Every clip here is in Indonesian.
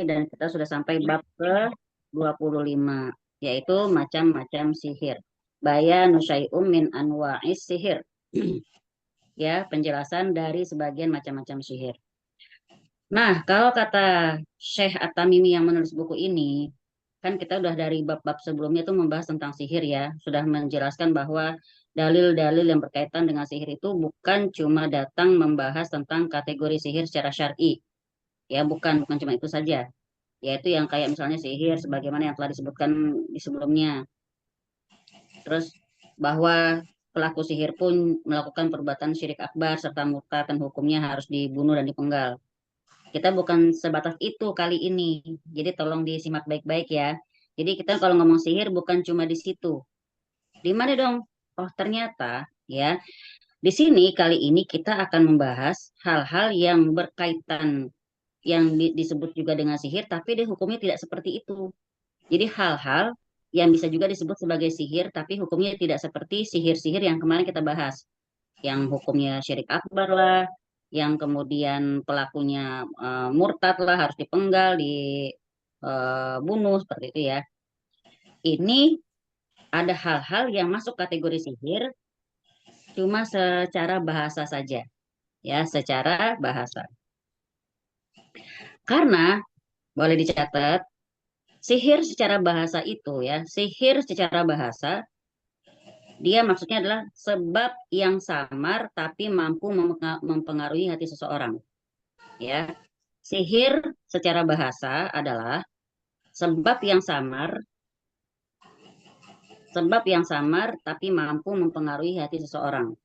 dan kita sudah sampai bab ke 25, yaitu macam-macam sihir. Bayan nusyai'um min anwa'is sihir. Ya, penjelasan dari sebagian macam-macam sihir. Nah, kalau kata Syekh At-Tamimi yang menulis buku ini, kan kita udah dari bab-bab sebelumnya itu membahas tentang sihir ya, sudah menjelaskan bahwa dalil-dalil yang berkaitan dengan sihir itu bukan cuma datang membahas tentang kategori sihir secara syar'i, ya bukan cuma itu saja, yaitu yang kayak misalnya sihir sebagaimana yang telah disebutkan di sebelumnya. Terus bahwa pelaku sihir pun melakukan perbuatan syirik akbar serta murtad dan hukumnya harus dibunuh dan dipenggal. Kita bukan sebatas itu kali ini. Jadi tolong disimak baik-baik ya. Jadi kita kalau ngomong sihir bukan cuma di situ. Di mana dong? Oh, ternyata ya, di sini kali ini kita akan membahas hal-hal yang berkaitan yang disebut juga dengan sihir, tapi dia hukumnya tidak seperti itu. Jadi hal-hal yang bisa juga disebut sebagai sihir, tapi hukumnya tidak seperti sihir-sihir yang kemarin kita bahas. Yang hukumnya syirik akbar lah, yang kemudian pelakunya murtad lah, harus dipenggal, dibunuh, seperti itu ya. Ini ada hal-hal yang masuk kategori sihir, cuma secara bahasa saja. Ya, secara bahasa. Karena, boleh dicatat, sihir secara bahasa itu ya, sihir secara bahasa dia maksudnya adalah sebab yang samar tapi mampu mempengaruhi hati seseorang. Ya, sihir secara bahasa adalah sebab yang samar, sebab yang samar tapi mampu mempengaruhi hati seseorang.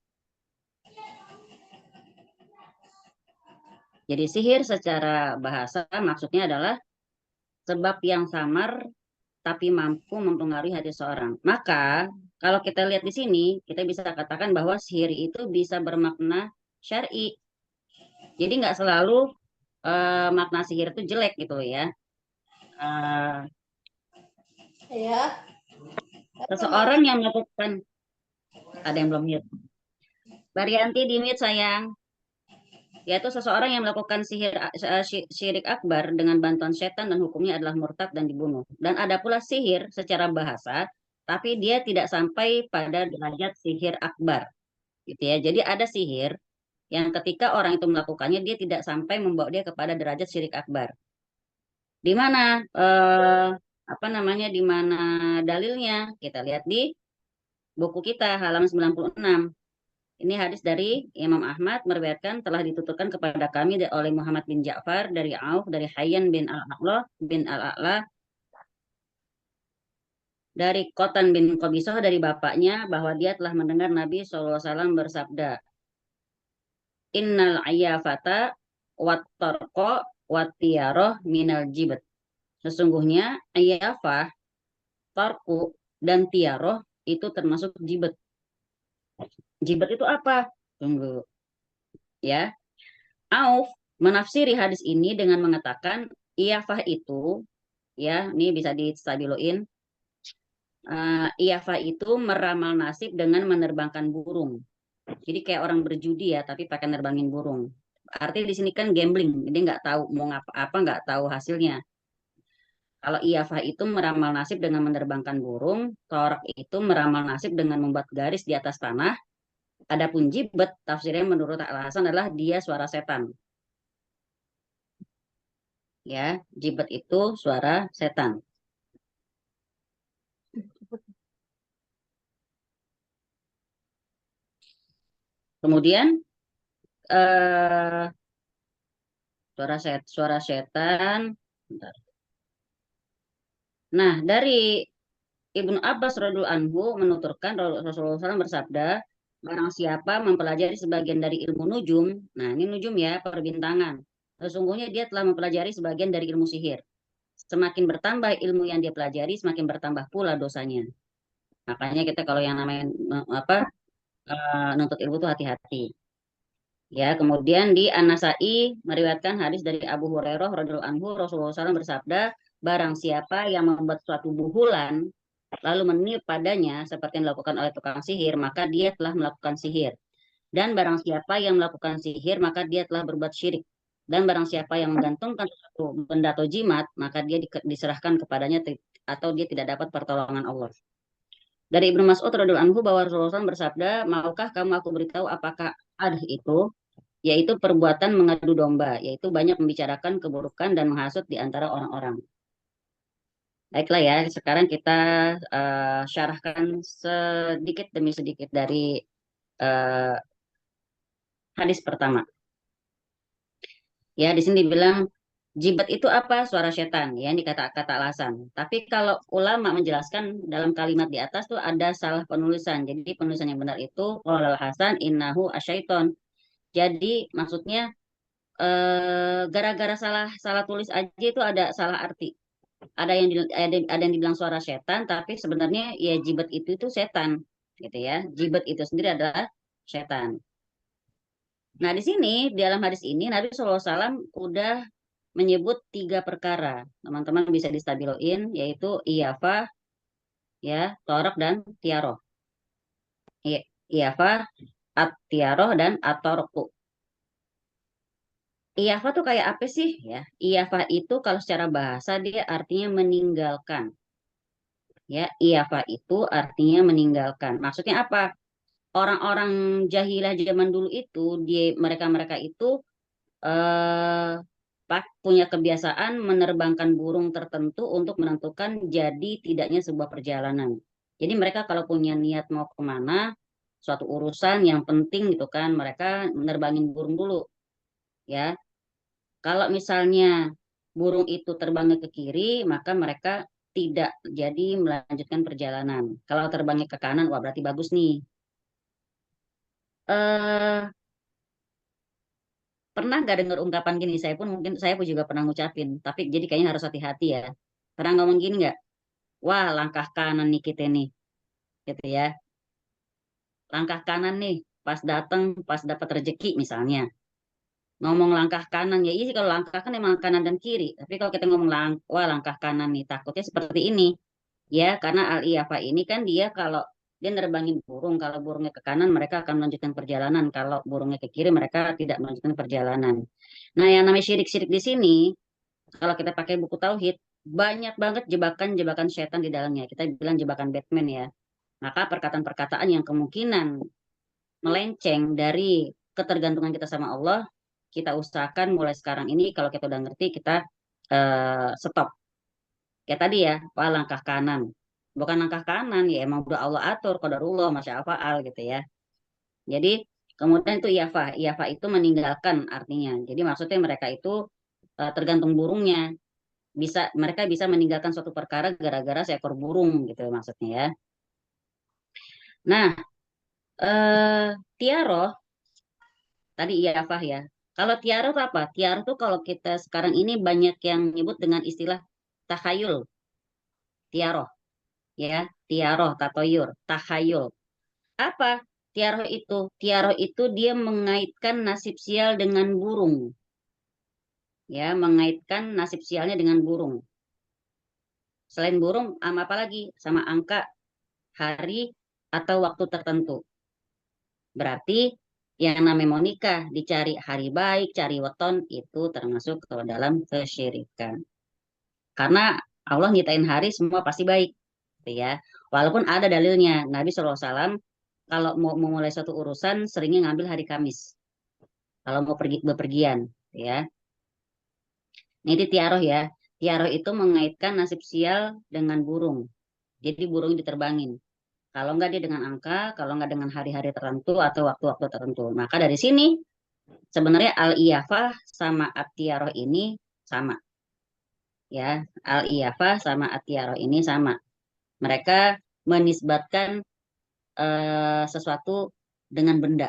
Jadi sihir secara bahasa maksudnya adalah sebab yang samar tapi mampu mempengaruhi hati seseorang. Maka kalau kita lihat di sini, kita bisa katakan bahwa sihir itu bisa bermakna syar'i. Jadi nggak selalu makna sihir itu jelek gitu ya. Uh, Ya. Seseorang yang melakukan, ada yang belum mute. Baryanti di mute sayang. Yaitu seseorang yang melakukan syirik akbar dengan bantuan setan dan hukumnya adalah murtad dan dibunuh. Dan ada pula sihir secara bahasa, tapi dia tidak sampai pada derajat sihir akbar. Gitu ya. Jadi ada sihir yang ketika orang itu melakukannya, dia tidak sampai membawa dia kepada derajat syirik akbar. Di mana apa namanya, di mana dalilnya? Kita lihat di buku kita halaman 96. Ini hadis dari Imam Ahmad meriwayatkan telah dituturkan kepada kami oleh Muhammad bin Ja'far dari Auf dari Hayyan bin Al-A'la dari Qotan bin Qabisah dari bapaknya bahwa dia telah mendengar Nabi SAW bersabda, Innal ayyafata wat tarqa wat tiyaroh minal jibat. Sesungguhnya ayyafah, tarku, dan tiaroh itu termasuk jibat. Jibat itu apa? Tunggu ya. Auf menafsiri hadis ini dengan mengatakan iyafah itu, ya ini bisa distabiloin. Iyafah itu meramal nasib dengan menerbangkan burung. Jadi kayak orang berjudi ya, tapi pakai nerbangin burung. Artinya di sini kan gambling, jadi nggak tahu mau ngapa-apa, nggak tahu hasilnya. Kalau iyafah itu meramal nasib dengan menerbangkan burung, torak itu meramal nasib dengan membuat garis di atas tanah. Adapun jibet, tafsirnya menurut Al-Hasan adalah dia suara setan. Ya, jibet itu suara setan. Kemudian suara setan. Bentar. Nah, dari Ibnu Abbas radhiyallahu anhu menuturkan Rasulullah SAW bersabda, barang siapa mempelajari sebagian dari ilmu nujum, nah ini nujum ya, perbintangan. Sesungguhnya dia telah mempelajari sebagian dari ilmu sihir. Semakin bertambah ilmu yang dia pelajari, semakin bertambah pula dosanya. Makanya kita kalau yang namanya nuntut ilmu itu hati-hati. Ya, kemudian di An-Nasa'i meriwayatkan hadis dari Abu Hurairah radhiyallahu anhu Rasulullah SAW bersabda, barang siapa yang membuat suatu buhulan lalu meniup padanya seperti yang dilakukan oleh tukang sihir, maka dia telah melakukan sihir. Dan barang siapa yang melakukan sihir, maka dia telah berbuat syirik. Dan barang siapa yang menggantungkan suatu benda atau jimat, maka dia diserahkan kepadanya atau dia tidak dapat pertolongan Allah. Dari Ibnu Mas'ud radhiyallahu anhu bahwa Rasulullah SAW bersabda, maukah kamu aku beritahu apakah adh itu, yaitu perbuatan mengadu domba, yaitu banyak membicarakan keburukan dan menghasut di antara orang-orang. Baiklah ya, sekarang kita syarahkan sedikit demi sedikit dari eh, hadis pertama. Ya, di sini dibilang jibat itu apa? Suara setan, ya, ini kata-kata alasan. Tapi kalau ulama menjelaskan dalam kalimat di atas tuh ada salah penulisan. Jadi penulisan yang benar itu qala Hasan innahu asyaiton. Jadi maksudnya gara-gara salah salah tulis aja itu ada salah arti. Ada yang dibilang suara setan, tapi sebenarnya ya jibat itu setan, gitu ya. Jibat itu sendiri adalah setan. Nah, di sini di dalam hadis ini Nabi SAW udah menyebut 3 perkara. Teman-teman bisa distabiloin, yaitu iyafa, ya, torok dan tiaroh. Iyafa, at-tiaroh dan at-torokku. Iyafa tuh kayak apa sih? Ya, iyafa itu kalau secara bahasa dia artinya meninggalkan. Ya, iyafa itu artinya meninggalkan. Maksudnya apa? Orang-orang jahilah zaman dulu itu, mereka-mereka itu eh, punya kebiasaan menerbangkan burung tertentu untuk menentukan jadi tidaknya sebuah perjalanan. Jadi mereka kalau punya niat mau kemana, suatu urusan yang penting gitu kan, mereka menerbangin burung dulu, ya. Kalau misalnya burung itu terbangnya ke kiri, maka mereka tidak jadi melanjutkan perjalanan. Kalau terbangnya ke kanan, wah berarti bagus nih. Eh, Pernah nggak dengar ungkapan gini? Saya pun juga pernah ngucapin, tapi jadi kayaknya harus hati-hati ya. Pernah ngomong gini nggak? Wah, langkah kanan nih kita nih, gitu ya. Langkah kanan nih, pas datang, pas dapat rezeki misalnya. Ngomong langkah kanan ya, iya sih kalau langkah kan emang kanan dan kiri. Tapi kalau kita ngomong wah langkah kanan nih, takutnya seperti ini. Ya, karena al-iyafa ini kan dia kalau dia nerbangin burung, kalau burungnya ke kanan mereka akan melanjutkan perjalanan, kalau burungnya ke kiri mereka tidak melanjutkan perjalanan. Nah, yang namanya syirik-syirik di sini, kalau kita pakai buku tauhid, banyak banget jebakan-jebakan setan di dalamnya. Kita bilang jebakan Batman ya. Maka perkataan-perkataan yang kemungkinan melenceng dari ketergantungan kita sama Allah, kita usahakan mulai sekarang ini kalau kita udah ngerti kita stop. Kayak tadi ya, wah langkah kanan. Bukan langkah kanan ya, emang udah Allah atur, qadarullah, masya faal gitu ya. Jadi kemudian itu iyafa, iyafa itu meninggalkan artinya. Jadi maksudnya mereka itu tergantung burungnya. Mereka bisa meninggalkan suatu perkara gara-gara seekor burung gitu maksudnya ya. Nah, tiaroh tadi iyafah ya. Kalau tiaroh itu apa? Tiaroh itu kalau kita sekarang ini banyak yang nyebut dengan istilah tahayul, tiaroh ya, tiaroh, tatoyur, tahayul. Apa tiaroh itu? Tiaroh itu dia mengaitkan nasib sial dengan burung, ya, mengaitkan nasib sialnya dengan burung. Selain burung, sama apa lagi? Sama angka, hari, atau waktu tertentu. Berarti yang namanya mau nikah, dicari hari baik, cari weton, itu termasuk ke dalam kesyirikan. Karena Allah nyitain hari semua pasti baik, gitu ya. Walaupun ada dalilnya, Nabi SAW kalau mau memulai suatu urusan seringnya ngambil hari Kamis. Kalau mau pergi bepergian, gitu ya. Nah, ini tiaroh ya. Tiaroh itu mengaitkan nasib sial dengan burung. Jadi burung diterbangin. Kalau enggak dia dengan angka, kalau enggak dengan hari-hari tertentu atau waktu-waktu tertentu. Maka dari sini sebenarnya al-iyafah sama at-tiaroh ini sama. Ya, al-iyafah sama at-tiaroh ini sama. Mereka menisbatkan sesuatu dengan benda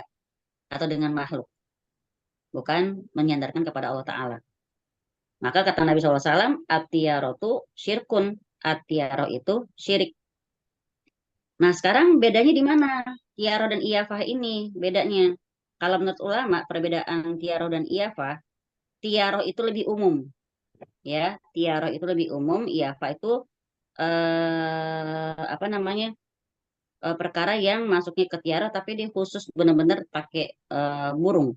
atau dengan makhluk, bukan menyandarkan kepada Allah Ta'ala. Maka kata Nabi SAW, at-tiaroh itu syirkun. At-tiaroh itu syirik. Nah, sekarang bedanya di mana? Tiaroh dan iyafah ini bedanya. Kalau menurut ulama, perbedaan tiaroh dan iyafah, tiaroh itu lebih umum. Ya, tiaroh itu lebih umum, iyafah itu apa namanya? Perkara yang masuknya ke tiara tapi dia khusus benar-benar pakai burung.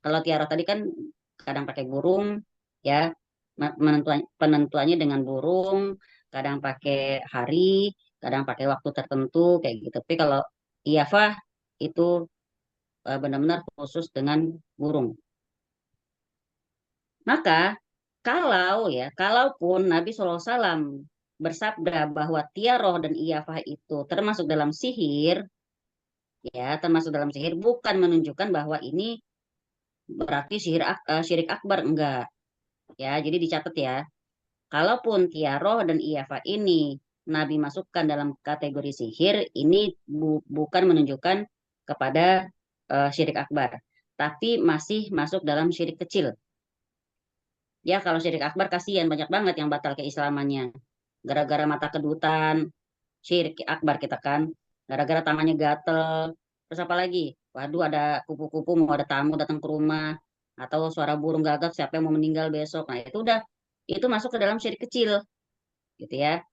Kalau tiara tadi kan kadang pakai burung, ya. Penentuannya dengan burung, kadang pakai hari, kadang pakai waktu tertentu kayak gitu. Tapi kalau iyafah itu benar-benar khusus dengan burung. Maka kalaupun Nabi SAW bersabda bahwa tiaroh dan iyafah itu termasuk dalam sihir, ya termasuk dalam sihir, bukan menunjukkan bahwa ini berarti syirik akbar, enggak. Ya, jadi dicatat ya. Kalaupun tiaroh dan iyafah ini Nabi masukkan dalam kategori sihir, ini bukan menunjukkan kepada syirik akbar, tapi masih masuk dalam syirik kecil. Ya, kalau syirik akbar kasihan banyak banget yang batal keislamannya. Gara-gara mata kedutan, syirik akbar kita kan. Gara-gara tangannya gatel. Terus apa lagi? Waduh, ada kupu-kupu mau ada tamu datang ke rumah. Atau suara burung gagak siapa yang mau meninggal besok. Nah, itu udah itu masuk ke dalam syirik kecil, gitu ya.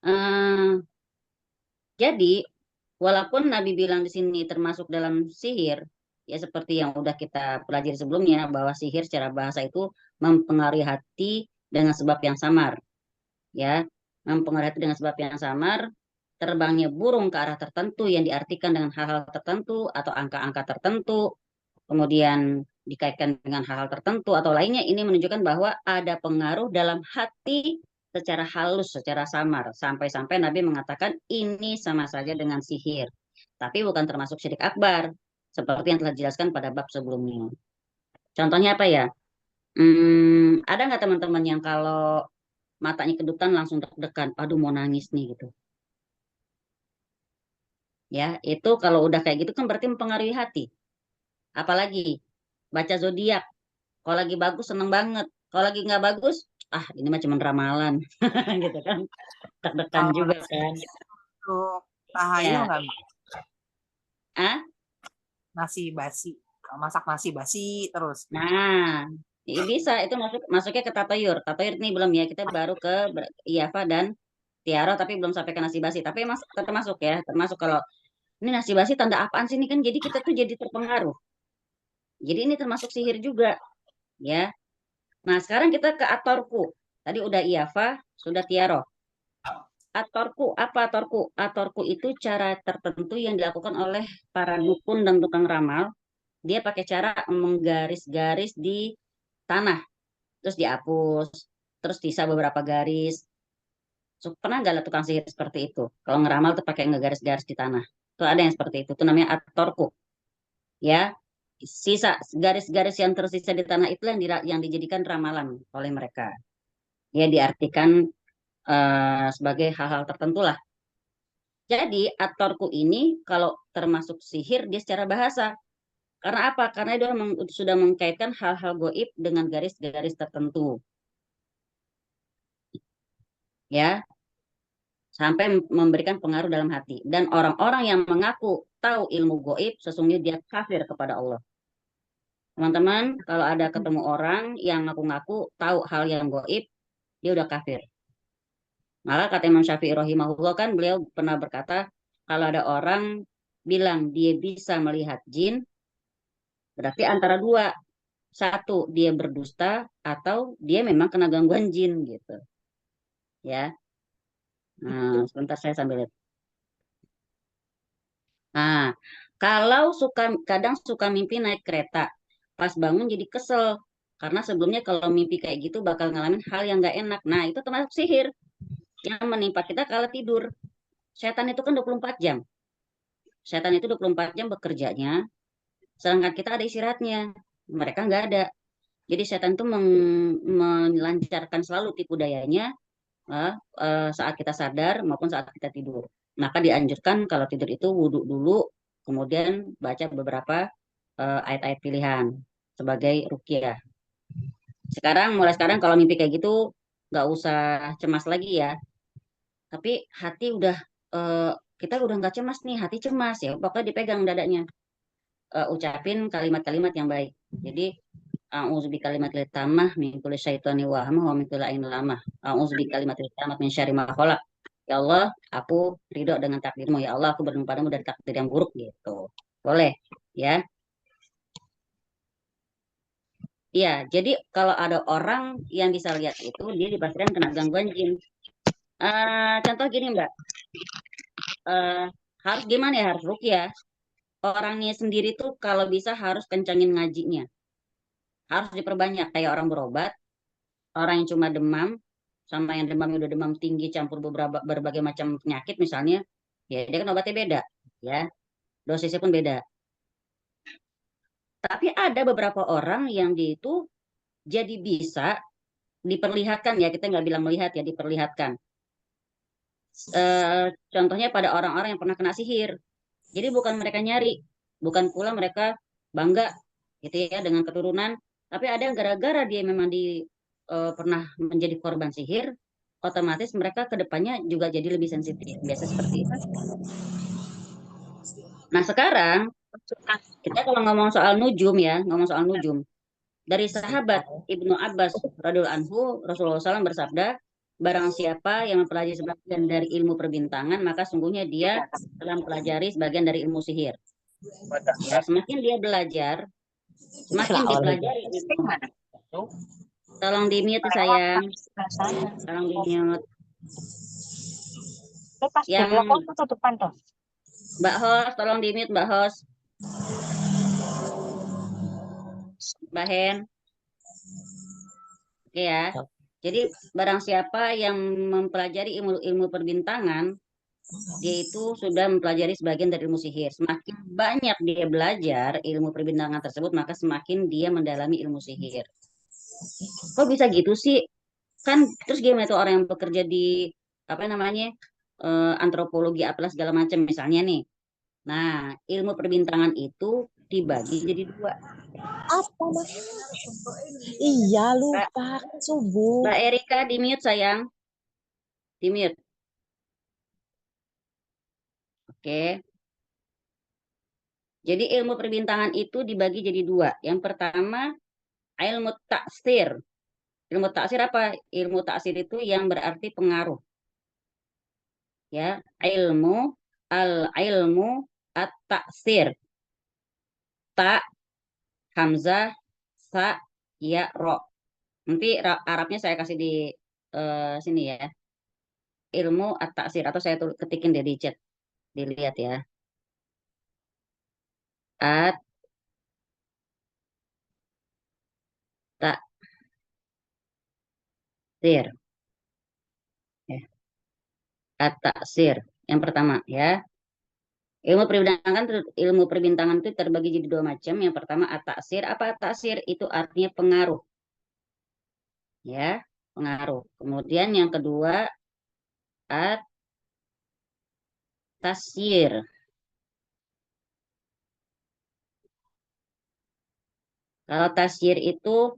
Eh, jadi, walaupun Nabi bilang di sini termasuk dalam sihir, ya seperti yang udah kita pelajari sebelumnya, bahwa sihir secara bahasa itu mempengaruhi hati dengan sebab yang samar, ya, mempengaruhi hati dengan sebab yang samar, terbangnya burung ke arah tertentu yang diartikan dengan hal-hal tertentu atau angka-angka tertentu, kemudian dikaitkan dengan hal-hal tertentu atau lainnya, ini menunjukkan bahwa ada pengaruh dalam hati secara halus, secara samar, sampai-sampai Nabi mengatakan ini sama saja dengan sihir, tapi bukan termasuk syirik akbar, seperti yang telah dijelaskan pada bab sebelumnya. Contohnya apa ya? Ada nggak teman-teman yang kalau matanya kedutan langsung deg-degan, aduh mau nangis nih gitu. Ya, itu kalau udah kayak gitu kan berarti mempengaruhi hati. Apalagi baca zodiak, kalau lagi bagus seneng banget, kalau lagi nggak bagus, ah ini mah cuma ramalan, gitu kan, deg-degan Kalau juga nasi kan. untuk tahayul Ya, nggak, Mbak? ah, Nasi basi. Kalau masak nasi basi terus. nah, bisa itu masuknya ke tatayur. Tatayur ini belum ya, kita baru ke iyafa dan tiara, tapi belum sampai ke nasi basi. Tapi mas termasuk ya, termasuk kalau ini nasi basi tanda apaan sih ini kan? Jadi kita tuh jadi terpengaruh. Jadi ini termasuk sihir juga, ya. Nah, sekarang kita ke atorku. Tadi udah iyafa, sudah tiaro. Atorku, apa atorku? Atorku itu cara tertentu yang dilakukan oleh para dukun dan tukang ramal. Dia pakai cara menggaris-garis di tanah, terus dihapus, terus sisa beberapa garis. So, pernah nggak tukang sihir seperti itu? Kalau ngeramal tuh pakai ngegaris-garis di tanah. Tuh ada yang seperti itu. Itu namanya atorku. Ya, sisa garis-garis yang tersisa di tanah itu yang dijadikan ramalan oleh mereka. Ya, diartikan sebagai hal-hal tertentu lah. Jadi atorku ini kalau termasuk sihir dia secara bahasa. Karena apa? Karena dia sudah mengkaitkan hal-hal goib dengan garis-garis tertentu. Ya, sampai memberikan pengaruh dalam hati. Dan orang-orang yang mengaku tahu ilmu goib, sesungguhnya dia kafir kepada Allah. Teman-teman, kalau ada ketemu orang yang ngaku-ngaku tahu hal yang goib, dia udah kafir. Maka kata Imam Syafi'i rahimahullah kan beliau pernah berkata, kalau ada orang bilang dia bisa melihat jin, berarti antara dua. Satu, dia berdusta, atau dia memang kena gangguan jin gitu. Ya, nah, sebentar saya sambil lihat. Nah, kalau kadang suka mimpi naik kereta, pas bangun jadi kesel. Karena sebelumnya kalau mimpi kayak gitu bakal ngalamin hal yang nggak enak. Nah, itu termasuk sihir yang menimpa kita kalau tidur. Setan itu kan 24 jam. Setan itu 24 jam bekerjanya, sedangkan kita ada istirahatnya. Mereka nggak ada. Jadi setan itu melancarkan selalu tipu dayanya saat kita sadar maupun saat kita tidur. Maka dianjurkan kalau tidur itu wudhu dulu, kemudian baca beberapa ayat-ayat pilihan sebagai ruqyah. Mulai sekarang kalau mimpi kayak gitu nggak usah cemas lagi ya. Tapi hati udah eh, kita udah nggak cemas nih, hati cemas ya. Pokoknya dipegang dadanya, ucapin kalimat-kalimat yang baik. Jadi a'udzu bikalimatil tammah min kulli syaitani wa hamah wa min kulli ainin lamah. A'udzu bikalimatil tammah min syarri ma khalaq. Ya Allah, aku ridho dengan takdirmu. Ya Allah, aku berlindung padamu dari takdir yang buruk gitu. Boleh, ya. Iya, jadi kalau ada orang yang bisa lihat itu, dia dipastikan kena gangguan jin. Contoh gini Mbak, eh, harus gimana ya, harus ruqyah. Orangnya sendiri tuh kalau bisa harus kencangin ngajinya. Harus diperbanyak, kayak orang berobat, orang yang cuma demam, sama yang demamnya udah demam tinggi campur beberapa berbagai macam penyakit misalnya, ya dia kan obatnya beda, ya, dosisnya pun beda. Tapi ada beberapa orang yang dia itu jadi bisa diperlihatkan, ya kita nggak bilang melihat ya, diperlihatkan. Contohnya pada orang-orang yang pernah kena sihir. Jadi bukan mereka nyari, bukan pula mereka bangga gitu ya dengan keturunan, tapi ada yang gara-gara dia memang pernah menjadi korban sihir, otomatis mereka ke depannya juga jadi lebih sensitif. Biasa seperti itu. Nah, sekarang kita kalau ngomong soal nujum ya, ngomong soal nujum. Dari sahabat Ibnu Abbas radhiyallahu anhu, Rasulullah SAW bersabda, barang siapa yang mempelajari sebagian dari ilmu perbintangan, maka sungguhnya dia telah mempelajari sebagian dari ilmu sihir. Ya, semakin dia belajar, semakin dipelajari ilmu. Tolong di-mute sayang, tolong di-mute. Yang tutupan tuh. Mbak Hos, tolong di-mute Mbak Hos. Mbak Hen. Oke ya. Jadi barang siapa yang mempelajari ilmu perbintangan, dia itu sudah mempelajari sebagian dari ilmu sihir. Semakin banyak dia belajar ilmu perbintangan tersebut, maka semakin dia mendalami ilmu sihir. Kok bisa gitu sih? Kan terus gimana itu orang yang bekerja di apa namanya, antropologi apalah segala macam misalnya nih. Nah, ilmu perbintangan itu dibagi jadi dua. Apa mas? Iya Mbak, lupa kan subuh. Mbak Erika di mute sayang, di mute. Oke. Jadi ilmu perbintangan itu dibagi jadi dua. Yang pertama ilmu taksir. Ilmu taksir apa? Ilmu taksir itu yang berarti pengaruh. Ya, ilmu at-taksir. Ta, hamzah, sa, ya, ro. Nanti Arabnya saya kasih di sini ya. Ilmu at-taksir atau saya ketikin deh di chat, dilihat ya. At-taksir. Ya. At-taksir. Yang pertama ya. Ilmu perbintangan itu terbagi jadi dua macam. Yang pertama at-taksir. Apa at-taksir? Itu artinya pengaruh. Ya, pengaruh. Kemudian yang kedua at-tasyir. Kalau tasyir itu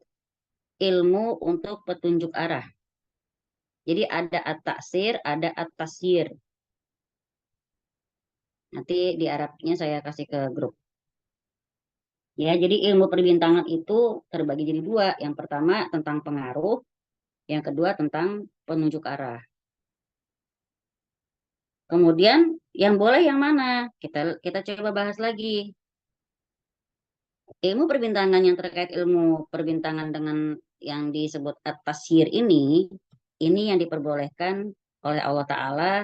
ilmu untuk petunjuk arah. Jadi ada at-taksir, ada at-tasyir. Nanti di Arabnya saya kasih ke grup. Ya, jadi ilmu perbintangan itu terbagi jadi dua. Yang pertama tentang pengaruh, yang kedua tentang penunjuk arah. Kemudian yang boleh yang mana? Kita coba bahas lagi. Ilmu perbintangan yang terkait ilmu perbintangan dengan yang disebut at-tasyir ini yang diperbolehkan oleh Allah Ta'ala,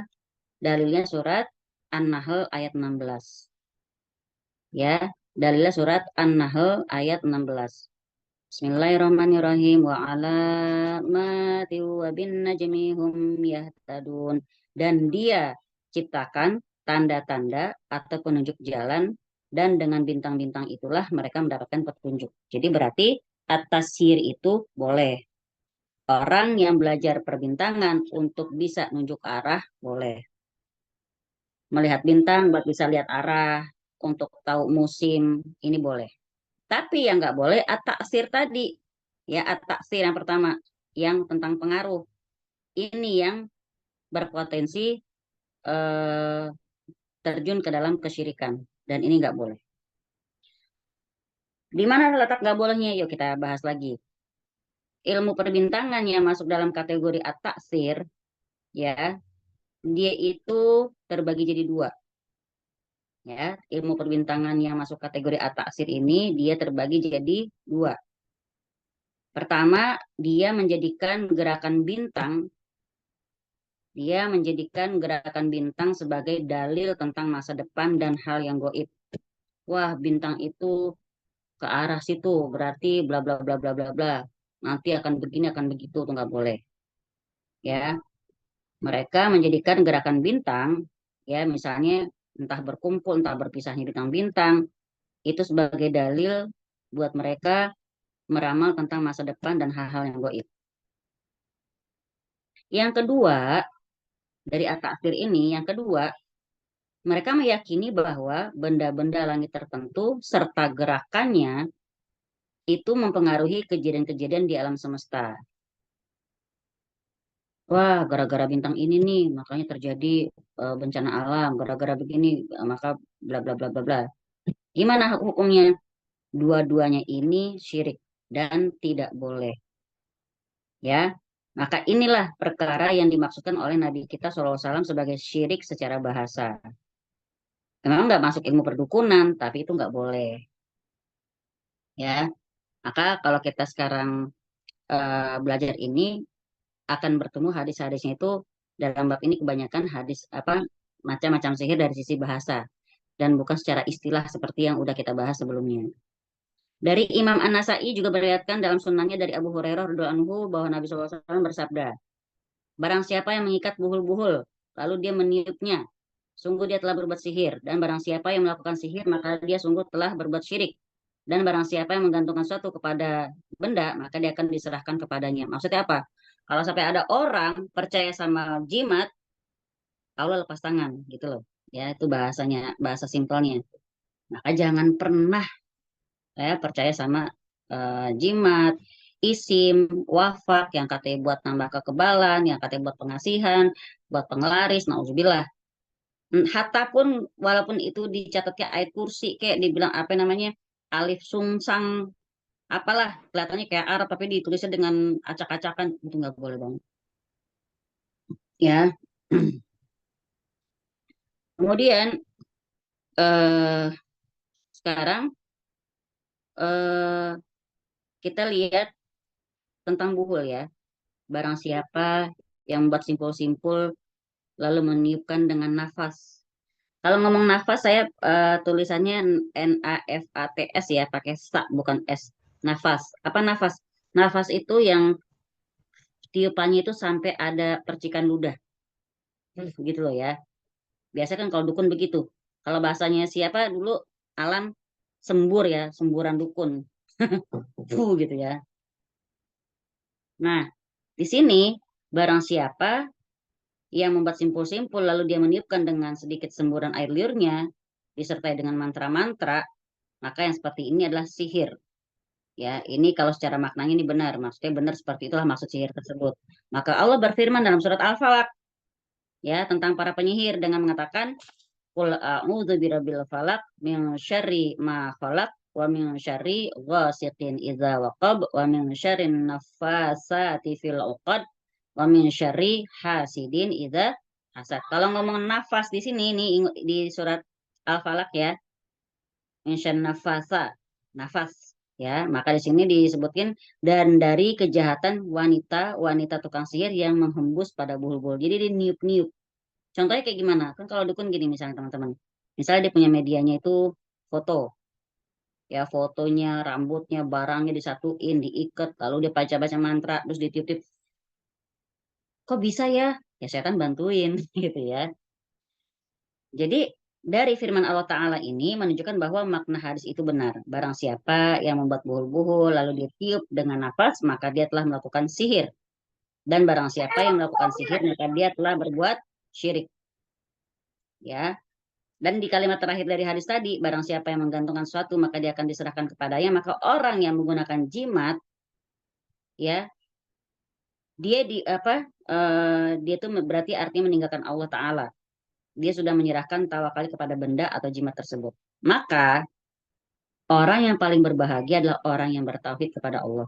dalilnya surat An-Nahl ayat 16. Ya, dalilnya surat An-Nahl ayat 16. Bismillahirrahmanirrahim wa alamati wa bin najmi hum yahtadun. Dan dia ciptakan tanda-tanda atau penunjuk jalan, dan dengan bintang-bintang itulah mereka mendapatkan petunjuk. Jadi berarti at-tasyir itu boleh. Orang yang belajar perbintangan untuk bisa nunjuk arah boleh. Melihat bintang buat bisa lihat arah, untuk tahu musim, ini boleh. Tapi yang nggak boleh at-taksir tadi. Ya, at-taksir yang pertama, yang tentang pengaruh. Ini yang berpotensi eh, terjun ke dalam kesyirikan. Dan ini nggak boleh. Di mana letak nggak bolehnya? Yuk kita bahas lagi. Ilmu perbintangan yang masuk dalam kategori at-taksir, ya, dia itu terbagi jadi dua. Ya, ilmu perbintangan yang masuk kategori at-taksir ini dia terbagi jadi dua. Pertama, dia menjadikan gerakan bintang sebagai dalil tentang masa depan dan hal yang goib. Wah, bintang itu ke arah situ, berarti bla bla bla bla bla bla. Nanti akan begini, akan begitu, tuh nggak boleh. Ya, mereka menjadikan gerakan bintang, ya misalnya entah berkumpul, entah berpisahnya bintang-bintang, itu sebagai dalil buat mereka meramal tentang masa depan dan hal-hal yang goib. Yang kedua, dari at-ta'thir ini, yang kedua, mereka meyakini bahwa benda-benda langit tertentu serta gerakannya itu mempengaruhi kejadian-kejadian di alam semesta. Wah, gara-gara bintang ini nih, makanya terjadi bencana alam. Gara-gara begini, maka bla bla bla bla bla. Gimana hukumnya? Dua-duanya ini syirik dan tidak boleh. Ya, maka inilah perkara yang dimaksudkan oleh Nabi kita SAW sebagai syirik secara bahasa. Memang nggak masuk ilmu perdukunan, tapi itu nggak boleh. Ya, maka kalau kita sekarang belajar ini akan bertemu hadis-hadisnya itu dalam bab ini kebanyakan hadis apa macam-macam sihir dari sisi bahasa dan bukan secara istilah seperti yang udah kita bahas sebelumnya. Dari Imam An-Nasai juga meriwayatkan dalam sunnahnya dari Abu Hurairah radhiyallahu anhu bahwa Nabi SAW bersabda, barang siapa yang mengikat buhul-buhul lalu dia meniupnya, sungguh dia telah berbuat sihir, dan barang siapa yang melakukan sihir maka dia sungguh telah berbuat syirik. Dan barang siapa yang menggantungkan suatu kepada benda, maka dia akan diserahkan kepadanya. Maksudnya apa? Kalau sampai ada orang percaya sama jimat, Allah lepas tangan, gitu loh. Ya, itu bahasanya, bahasa simpelnya. Maka jangan pernah percaya sama jimat, isim, wafak, yang katanya buat nambah kekebalan, yang katanya buat pengasihan, buat penglaris, nauzubillah. Hatta pun walaupun itu dicatatnya ayat kursi kayak dibilang apa namanya alif sungsang apalah kelihatannya kayak Arab tapi ditulisnya dengan acak-acakan itu nggak boleh banget ya. Kemudian eh, sekarang eh, kita lihat tentang buhul ya. Barang siapa yang membuat simpul-simpul lalu meniupkan dengan nafas. Kalau ngomong nafas saya tulisannya NAFATS ya, pakai sa bukan S. Nafas. Apa nafas? Nafas itu yang tiupannya itu sampai ada percikan ludah. Gitu loh ya. Biasanya kan kalau dukun begitu. Kalau bahasanya siapa dulu Alam sembur ya, semburan dukun. Gitu ya. Nah, di sini barang siapa yang membuat simpul-simpul lalu dia meniupkan dengan sedikit semburan air liurnya disertai dengan mantra-mantra, maka yang seperti ini adalah sihir. Ya, ini kalau secara maknanya ini benar, maksudnya benar seperti itulah maksud sihir tersebut. Maka Allah berfirman dalam surat Al-Falaq ya tentang para penyihir dengan mengatakan qul a'udzu birabbil falaq min syarri ma khalaq wa min syarri ghasiqin idza waqab wa min syarri naffasati fil 'uqad wa min syarri hasidin idza hasad. Kalau ngomong nafas di sini nih di surat Al-Falaq ya, min syarri nafas ya, maka di sini disebutkan dan dari kejahatan wanita tukang sihir yang menghembus pada bulbul. Jadi dia niup-niup. Contohnya kayak gimana? Kan kalau dukun gini misalnya teman-teman. Misalnya dia punya medianya itu foto. Ya fotonya, rambutnya, barangnya disatuin, diikat, lalu dia baca-baca mantra, terus ditiup-tiup. Kok bisa ya? Ya setan bantuin gitu ya. Jadi dari firman Allah Ta'ala ini menunjukkan bahwa makna hadis itu benar. Barang siapa yang membuat buhul-buhul lalu ditiup dengan nafas, maka dia telah melakukan sihir. Dan barang siapa yang melakukan sihir, maka dia telah berbuat syirik. Ya, dan di kalimat terakhir dari hadis tadi, barang siapa yang menggantungkan sesuatu maka dia akan diserahkan kepadanya, maka orang yang menggunakan jimat ya, dia di apa dia itu berarti artinya meninggalkan Allah Taala. Dia sudah menyerahkan tawakal kepada benda atau jimat tersebut. Maka orang yang paling berbahagia adalah orang yang bertauhid kepada Allah.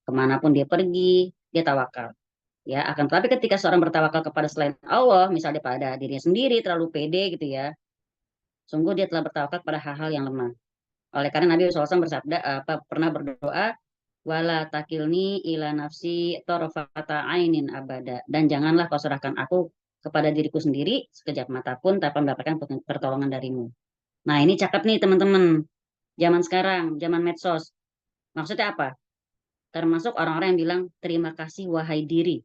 Kemanapun dia pergi, dia tawakal. Ya, akan tetapi ketika seorang bertawakal kepada selain Allah, misalnya pada dirinya sendiri terlalu pede gitu ya, sungguh dia telah bertawakal pada hal-hal yang lemah. Oleh karena Nabi SAW bersabda, pernah berdoa, Wala takilni ila nafsi torfata ainin abada. Dan janganlah kau serahkan aku kepada diriku sendiri sekejap mata pun tanpa mendapatkan pertolongan darimu. Nah, ini cakep nih teman-teman. Zaman sekarang, zaman medsos. Maksudnya apa? Termasuk orang-orang yang bilang, terima kasih wahai diri.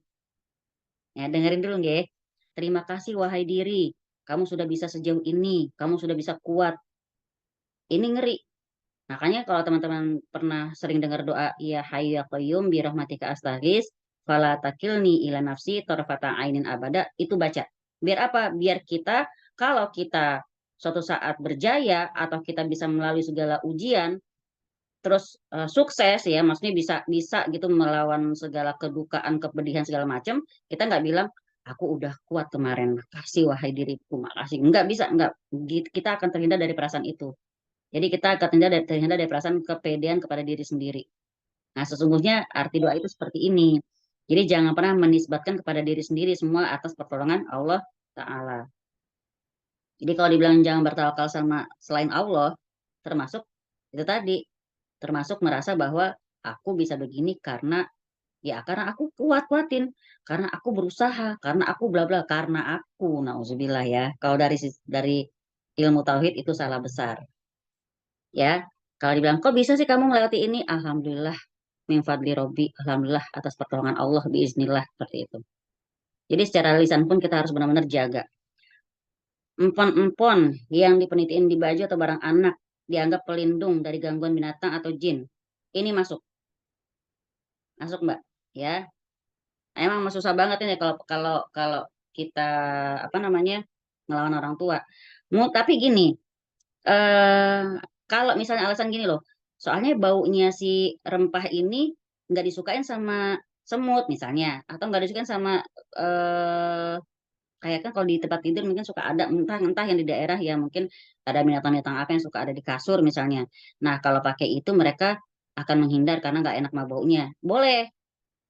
Ya, dengerin dulu nggih. Terima kasih wahai diri. Kamu sudah bisa sejauh ini. Kamu sudah bisa kuat. Ini ngeri. Makanya kalau teman-teman pernah sering dengar doa ya hayyu ya qayyum bi rahmatika astaghis fala takilni ila nafsi tarfata ainin abada, itu baca. Biar apa? Biar kita kalau kita suatu saat berjaya atau kita bisa melalui segala ujian terus sukses ya, maksudnya bisa bisa gitu melawan segala kedukaan, kepedihan segala macam, kita nggak bilang aku udah kuat kemarin, makasih wahai diriku, makasih. Nggak bisa, nggak. Kita akan terhindar dari perasaan itu. Jadi kita akan terhindar dari perasaan kepedean kepada diri sendiri. Nah, sesungguhnya arti doa itu seperti ini. Jadi jangan pernah menisbatkan kepada diri sendiri semua atas pertolongan Allah Ta'ala. Jadi kalau dibilang jangan bertawakal sama selain Allah, termasuk itu tadi, termasuk merasa bahwa aku bisa begini karena aku kuatin, karena aku berusaha, karena aku bla bla, karena aku, nauzubillah ya. Kalau dari ilmu tauhid itu salah besar. Ya, kalau dibilang kok bisa sih kamu melewati ini? Alhamdulillah min fadli Robbi, alhamdulillah atas pertolongan Allah biiznillah seperti itu. Jadi secara lisan pun kita harus benar-benar jaga. Empon-empon yang dipenitiin di baju atau barang anak dianggap pelindung dari gangguan binatang atau jin. Ini masuk, masuk Mbak. Ya, emang susah banget ini kalau kalau kalau kita apa namanya ngelawan orang tua. Tapi gini, eh kalau misalnya alasan gini loh, soalnya baunya si rempah ini nggak disukain sama semut misalnya, atau nggak disukain sama eh kayak kan kalau di tempat tidur mungkin suka ada entah yang di daerah ya mungkin ada binatang-binatang apa yang suka ada di kasur misalnya. Nah kalau pakai itu mereka akan menghindar karena nggak enak sama baunya. Boleh,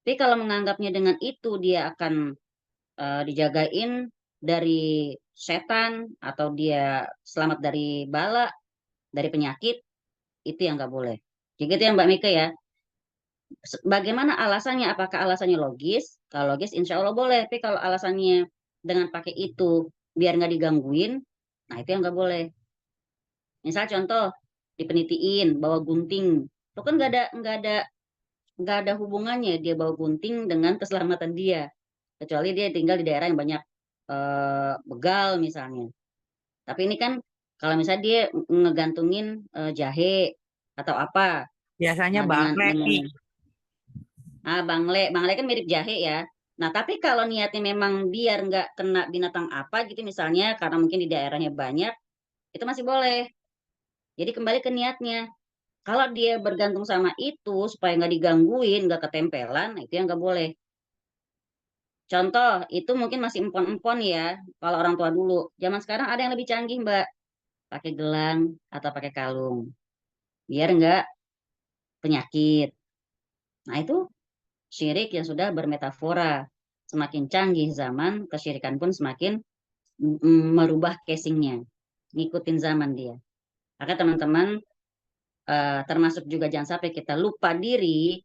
tapi kalau menganggapnya dengan itu dia akan dijagain dari setan atau dia selamat dari bala, dari penyakit, itu yang nggak boleh. Jadi itu yang Mbak Mika ya. Bagaimana alasannya? Apakah alasannya logis? Kalau logis, insya Allah boleh. Tapi kalau alasannya dengan pakai itu biar nggak digangguin, nah itu yang nggak boleh. Misal contoh dipenitiin bawa gunting, itu kan nggak ada hubungannya dia bawa gunting dengan keselamatan dia. Kecuali dia tinggal di daerah yang banyak begal misalnya. Tapi ini kan kalau misalnya dia ngegantungin jahe atau apa, Biasanya nah bangle nih. bangle kan mirip jahe ya. Nah tapi kalau niatnya memang biar nggak kena binatang apa gitu misalnya, karena mungkin di daerahnya banyak, itu masih boleh. Jadi kembali ke niatnya. Kalau dia bergantung sama itu supaya nggak digangguin, nggak ketempelan, nah itu yang nggak boleh. Contoh, itu mungkin masih empon-empon ya, kalau orang tua dulu. Zaman sekarang ada yang lebih canggih, Mbak. Pakai gelang atau pakai kalung. Biar nggak penyakit. Nah, itu syirik yang sudah bermetafora. Semakin canggih zaman, kesyirikan pun semakin merubah casingnya. Ngikutin zaman dia. Maka teman-teman, termasuk juga jangan sampai kita lupa diri.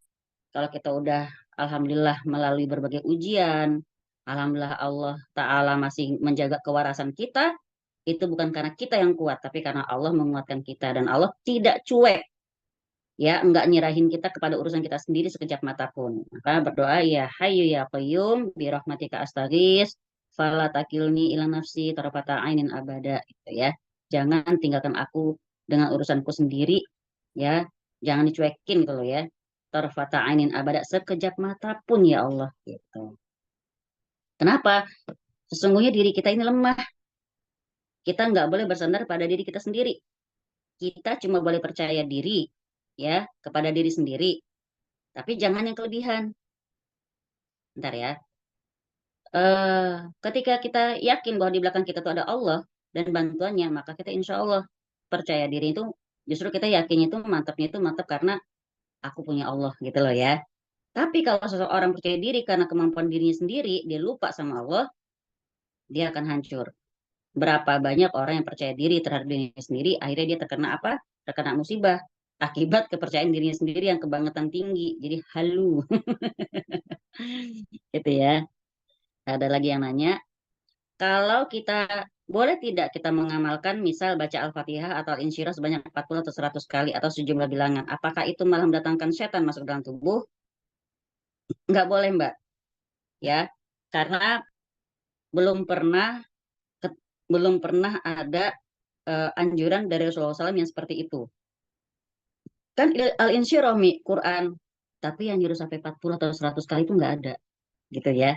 Kalau kita udah, Alhamdulillah, melalui berbagai ujian, Alhamdulillah Allah Ta'ala masih menjaga kewarasan kita, itu bukan karena kita yang kuat, tapi karena Allah menguatkan kita. Dan Allah tidak cuek, ya, enggak nyerahin kita kepada urusan kita sendiri sekejap mata pun. Maka berdoa, ya hayyu ya qayyum, birahmatika astaghis, fala takilni ila nafsi, tarafata ainin abada. Gitu ya. Jangan tinggalkan aku dengan urusanku sendiri, ya. Jangan dicuekin kalau ya. Tarafata ainin abada, sekejap mata pun ya Allah. Gitu. Kenapa? Sesungguhnya diri kita ini lemah. Kita nggak boleh bersandar pada diri kita sendiri. Kita cuma boleh percaya diri ya kepada diri sendiri, tapi jangan yang kelebihan. Bentar ya. Ketika kita yakin bahwa di belakang kita tuh ada Allah dan bantuannya, maka kita insya Allah percaya diri itu justru kita yakinnya itu mantapnya itu mantap karena aku punya Allah gitu loh ya. Tapi kalau seseorang percaya diri karena kemampuan dirinya sendiri, dia lupa sama Allah, dia akan hancur. Berapa banyak orang yang percaya diri terhadap dirinya sendiri, akhirnya dia terkena apa? Terkena musibah. akibat kepercayaan dirinya sendiri yang kebangetan tinggi. Jadi halu. Gitu ya. Ada lagi yang nanya, kalau kita boleh tidak kita mengamalkan misal baca Al-Fatihah atau Al-Insyirah sebanyak 40 atau 100 kali atau sejumlah bilangan. Apakah itu malah mendatangkan setan masuk dalam tubuh? Nggak boleh, Mbak. Ya, karena belum pernah belum pernah ada anjuran dari Rasulullah SAW yang seperti itu. Kan Al-Insyirah Quran, tapi yang nyuruh sampai 40 atau 100 kali itu nggak ada, gitu ya.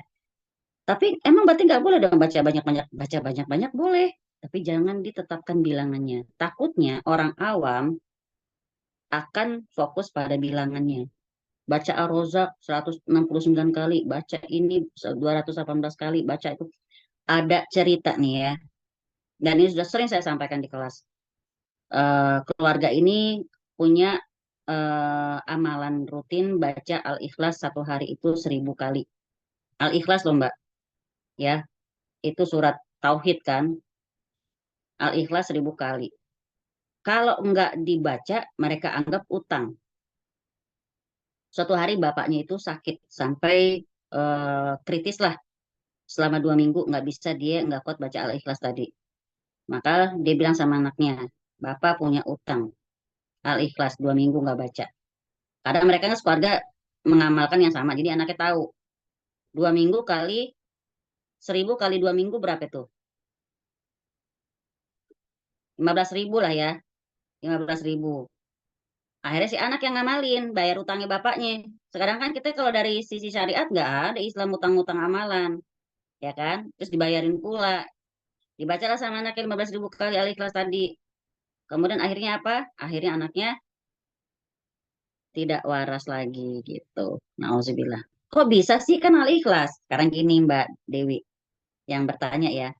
Tapi emang berarti nggak boleh dong baca banyak-banyak boleh, tapi jangan ditetapkan bilangannya. Takutnya orang awam akan fokus pada bilangannya. Baca Ar-Razzaq 169 kali, baca ini 218 kali, baca itu. Ada cerita nih ya, dan ini sudah sering saya sampaikan di kelas. Keluarga ini punya amalan rutin baca Al-Ikhlas satu hari itu 1000 kali. Al-Ikhlas loh Mbak, ya itu surat Tauhid kan, Al-Ikhlas 1000 kali. Kalau enggak dibaca, mereka anggap utang. Suatu hari bapaknya itu sakit sampai kritis lah. Selama 2 minggu nggak bisa, dia nggak kuat baca Al-Ikhlas tadi. Maka dia bilang sama anaknya, Bapak punya utang. Al-Ikhlas 2 minggu nggak baca. Karena mereka kan sekeluarga mengamalkan yang sama. Jadi anaknya tahu. 2 minggu kali 1000 kali 2 minggu berapa itu? 15.000 lah ya. 15.000. Akhirnya si anak yang ngamalin, bayar utangnya bapaknya. Sekarang kan kita kalau dari sisi syariat nggak ada Islam utang-utang amalan. Ya kan? Terus dibayarin pula. Dibacalah sama anaknya 15.000 kali Al-Ikhlas tadi. Kemudian akhirnya apa? Akhirnya anaknya tidak waras lagi gitu. Nauzubillah. Kok bisa sih kan Al-Ikhlas? Sekarang gini Mbak Dewi yang bertanya ya.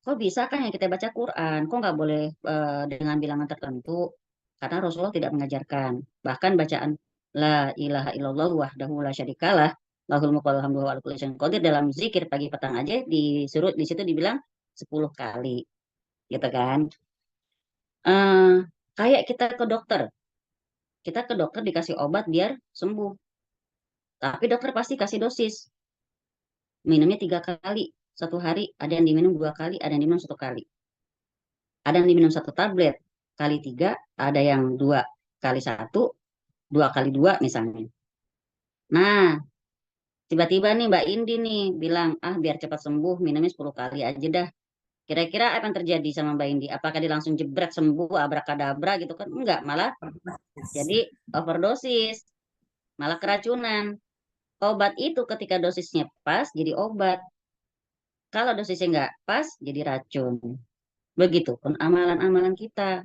Kok bisa kan yang kita baca Quran? Kok nggak boleh dengan bilangan tertentu? Karena Rasulullah tidak mengajarkan. Bahkan bacaan La ilaha illallah wahdahu la syarikalah lahul mulku wal hamdu wa ala kulli syai'in qadir dalam zikir pagi petang aja disuruh di situ dibilang 10 kali. Gitu kan. Eh kayak kita ke dokter. Kita ke dokter dikasih obat biar sembuh. Tapi dokter pasti kasih dosis. Minumnya 3 kali satu hari. Ada yang diminum 2 kali, ada yang diminum 1 kali. Ada yang diminum 1 tablet kali 3, ada yang 2 kali 1, 2 kali 2 misalnya. Nah, tiba-tiba nih Mbak Indi nih bilang, biar cepat sembuh minumnya 10 kali aja dah. Kira-kira apa yang terjadi sama Mbak Indi? Apakah dia langsung jebret sembuh, abrakadabra gitu kan? Enggak, malah jadi overdosis, malah keracunan. Obat itu ketika dosisnya pas jadi obat. Kalau dosisnya nggak pas jadi racun. Begitupun amalan-amalan kita.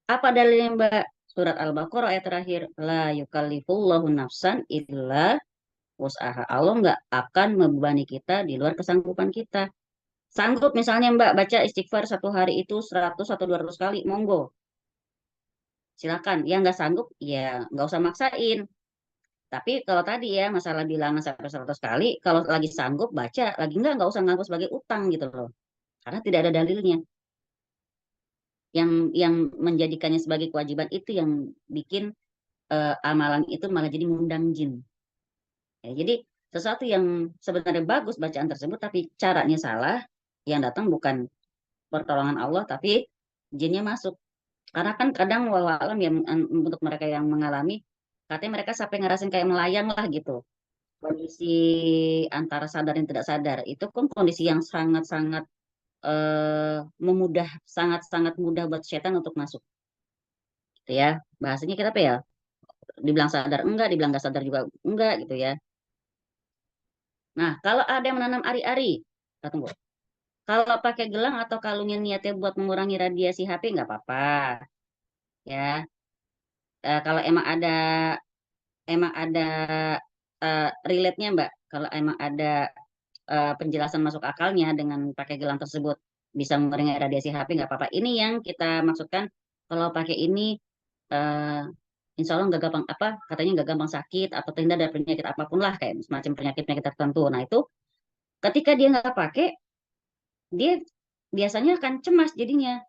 Apa dalilnya Mbak? Surat Al-Baqarah ayat terakhir. La yukallifullahu nafsan illa wus'aha. Allah nggak akan membebani kita di luar kesanggupan kita. Sanggup misalnya Mbak baca istighfar satu hari itu 100 atau 200 kali, monggo. Silakan. Yang nggak sanggup, ya nggak usah maksain. Tapi kalau tadi ya masalah bilangan sampai 100 kali, kalau lagi sanggup baca, lagi nggak usah ngaku sebagai utang gitu loh. Karena tidak ada dalilnya. Yang menjadikannya sebagai kewajiban itu yang bikin amalan itu malah jadi ngundang jin. Ya, jadi sesuatu yang sebenarnya bagus bacaan tersebut tapi caranya salah, yang datang bukan pertolongan Allah tapi jinnya masuk. Karena kan kadang walau alam ya untuk mereka yang mengalami katanya mereka sampai ngerasain kayak melayang lah gitu. Kondisi antara sadar dan tidak sadar itu kan kondisi yang sangat-sangat sangat-sangat mudah buat setan untuk masuk. Gitu ya. Bahasanya kita apa ya? Dibilang sadar enggak, dibilang nggak sadar juga enggak gitu ya. Nah, kalau ada yang menanam ari-ari, tunggu. Kalau pakai gelang atau kalungnya niatnya buat mengurangi radiasi HP nggak apa-apa, ya. Kalau emang ada relate-nya Mbak. Kalau emang ada penjelasan masuk akalnya dengan pakai gelang tersebut bisa mengurangi radiasi HP nggak apa-apa. Ini yang kita maksudkan kalau pakai ini eh, insya Allah nggak gampang apa katanya nggak gampang sakit atau terhindar dari penyakit apapun lah kayak semacam penyakit-penyakit tertentu. Nah itu ketika dia nggak pakai dia biasanya akan cemas jadinya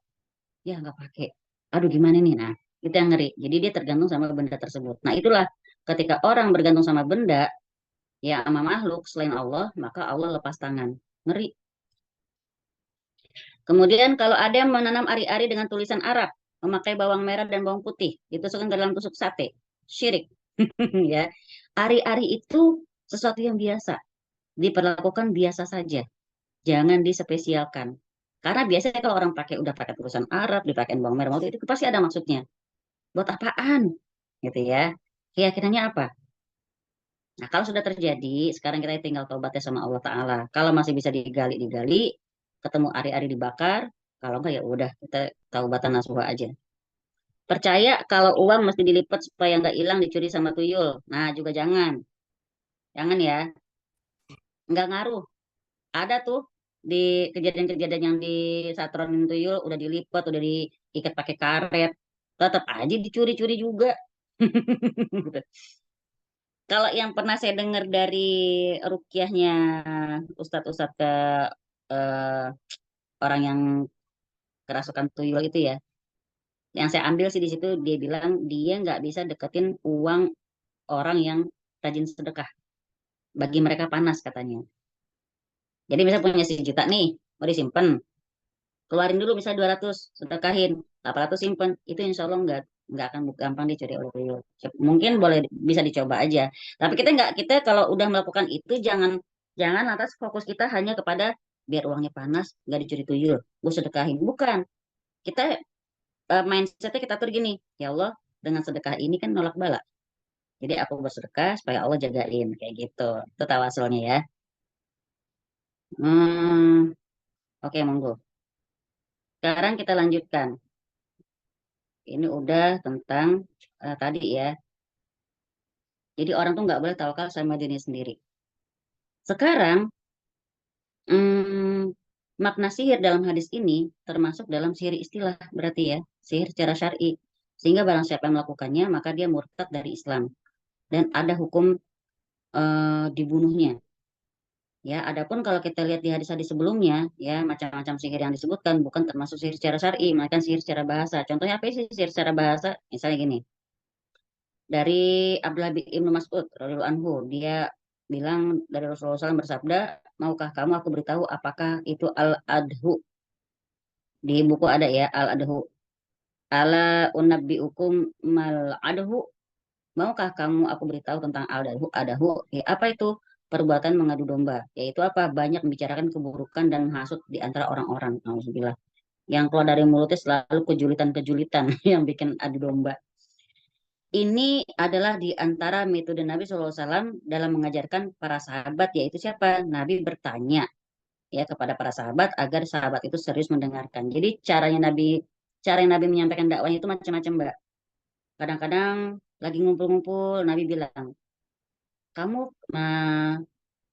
ya nggak pakai. Aduh gimana nih? Nah Itu yang ngeri. Jadi dia tergantung sama benda tersebut. Nah, itulah ketika orang bergantung sama benda, ya sama makhluk selain Allah, maka Allah lepas tangan. Ngeri. Kemudian kalau ada yang menanam ari-ari dengan tulisan Arab, memakai bawang merah dan bawang putih, ditusukkan ke dalam tusuk sate, syirik. Ya, ari-ari itu sesuatu yang biasa, diperlakukan biasa saja, jangan dispesialkan. Karena biasanya kalau orang udah pakai tulisan Arab, dipakai bawang merah, bawang putih, itu pasti ada maksudnya. Buat apaan? Gitu ya. Keyakinannya apa? Nah, kalau sudah terjadi, sekarang kita tinggal tobatnya sama Allah Ta'ala. Kalau masih bisa digali, ketemu ari-ari dibakar, kalau enggak ya udah, kita taubatan nasuha aja. Percaya kalau uang mesti dilipat supaya nggak hilang dicuri sama tuyul. Nah, juga jangan. Jangan ya, nggak ngaruh. Ada tuh di kejadian-kejadian yang disatronin tuyul, udah dilipat, udah diikat pakai karet. Tetap aja dicuri-curi juga. Gitu. Kalau yang pernah saya dengar dari rukyahnya ustadz-ustadz ke eh, orang yang kerasukan tuyul itu ya, yang saya ambil sih di situ dia bilang dia nggak bisa deketin uang orang yang rajin sedekah. Bagi mereka panas katanya. Jadi misalnya punya 1 juta nih, mau disimpan, keluarin dulu bisa 200, sedekahin, 800 simpen, itu insya Allah nggak akan gampang dicuri oleh tuyul. Mungkin boleh bisa dicoba aja. Tapi kita kalau udah melakukan itu jangan jangan lantas fokus kita hanya kepada biar uangnya panas, nggak dicuri tuyul, gue sedekahin. Bukan. Kita mindsetnya kita tuh gini, ya Allah dengan sedekah ini kan nolak bala. Jadi aku bersedekah supaya Allah jagain kayak gitu. Itu tawasulnya ya. Hmm, oke monggo. Sekarang kita lanjutkan. Ini udah tentang tadi ya. Jadi orang tuh nggak boleh tawakal sama dirinya sendiri. Sekarang hmm, makna sihir dalam hadis ini termasuk dalam sihir istilah berarti ya, sihir secara syar'i. Sehingga barang siapa yang melakukannya maka dia murtad dari Islam dan ada hukum dibunuhnya. Ya, adapun kalau kita lihat di hadis-hadis sebelumnya, ya macam-macam sihir yang disebutkan bukan termasuk sihir secara syar'i, melainkan sihir secara bahasa. Contohnya apa sih sihir secara bahasa? Misalnya gini, dari Abdullah bin Ibnu Mas'ud radhiyallahu anhu, dia bilang dari Rasulullah SAW bersabda, maukah kamu aku beritahu apakah itu al-adhu? Di buku ada ya al-adhu. Ala unabbiukum mal adhu? Maukah kamu aku beritahu tentang al-adhu? Adahu, ya, apa itu? Perbuatan mengadu domba, yaitu apa? Banyak membicarakan keburukan dan menghasut di antara orang-orang. Alhamdulillah. Yang keluar dari mulutnya selalu kejulitan-kejulitan yang bikin adu domba. Ini adalah di antara metode Nabi SAW dalam mengajarkan para sahabat, yaitu siapa? Nabi bertanya ya kepada para sahabat agar sahabat itu serius mendengarkan. Jadi cara yang Nabi menyampaikan dakwahnya itu macam-macam, Mbak. Kadang-kadang lagi ngumpul-ngumpul, Nabi bilang, kamu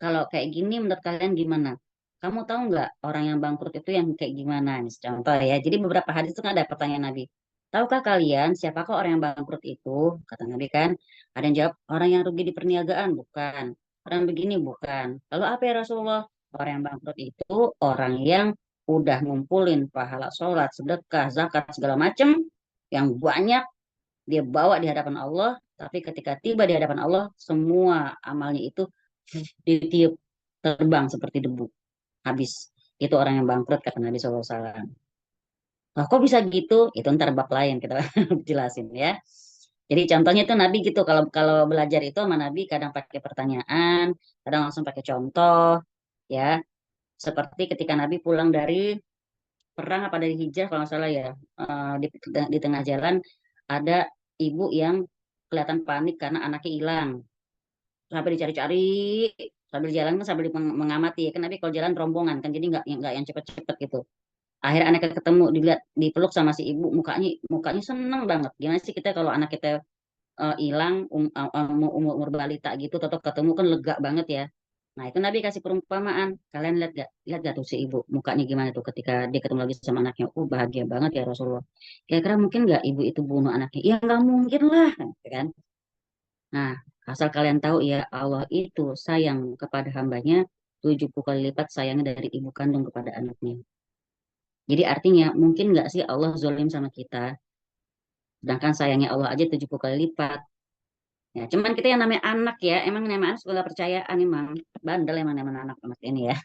kalau kayak gini menurut kalian gimana? Kamu tahu nggak orang yang bangkrut itu yang kayak gimana? Nih, contoh ya. Jadi beberapa hadis itu kan ada pertanyaan Nabi. Tahukah kalian siapakah orang yang bangkrut itu? Kata Nabi kan. Ada yang jawab orang yang rugi di perniagaan, bukan. Orang begini bukan. Lalu apa ya Rasulullah? Orang yang bangkrut itu orang yang udah ngumpulin pahala sholat, sedekah, zakat segala macam yang banyak dia bawa di hadapan Allah, tapi ketika tiba di hadapan Allah semua amalnya itu ditiup terbang seperti debu habis. Itu orang yang bangkrut kata Nabi SAW. Nah, kok bisa gitu? Itu ntar bab lain kita jelasin ya. Jadi contohnya itu Nabi gitu. Kalau kalau belajar itu sama Nabi kadang pakai pertanyaan, kadang langsung pakai contoh, ya. Seperti ketika Nabi pulang dari perang apa dari hijrah kalau nggak salah ya, di tengah jalan ada ibu yang kelihatan panik karena anaknya hilang. Sampai dicari-cari sambil jalan kan sambil mengamati ya kan Nabi kalau jalan rombongan kan jadi nggak yang cepet-cepet gitu. Akhirnya anaknya ketemu dilihat dipeluk sama si ibu mukanya mukanya seneng banget. Gimana sih kita kalau anak kita hilang umur balita gitu tetap ketemu kan lega banget ya. Nah itu Nabi kasih perumpamaan. Kalian lihat gak tuh si ibu mukanya gimana tuh ketika dia ketemu lagi sama anaknya. Oh bahagia banget ya Rasulullah. Kira-kira mungkin nggak ibu itu bunuh anaknya? Ya nggak mungkin lah, kan? Nah, asal kalian tahu ya, Allah itu sayang kepada hambanya 70 kali lipat sayangnya dari ibu kandung kepada anaknya. Jadi artinya mungkin nggak sih Allah zolim sama kita? Sedangkan sayangnya Allah aja 70 kali lipat. Ya, cuman kita yang namanya anak ya, emang namanya anak suka nggak percayaan emang. Bandel emang namanya anak ini ya.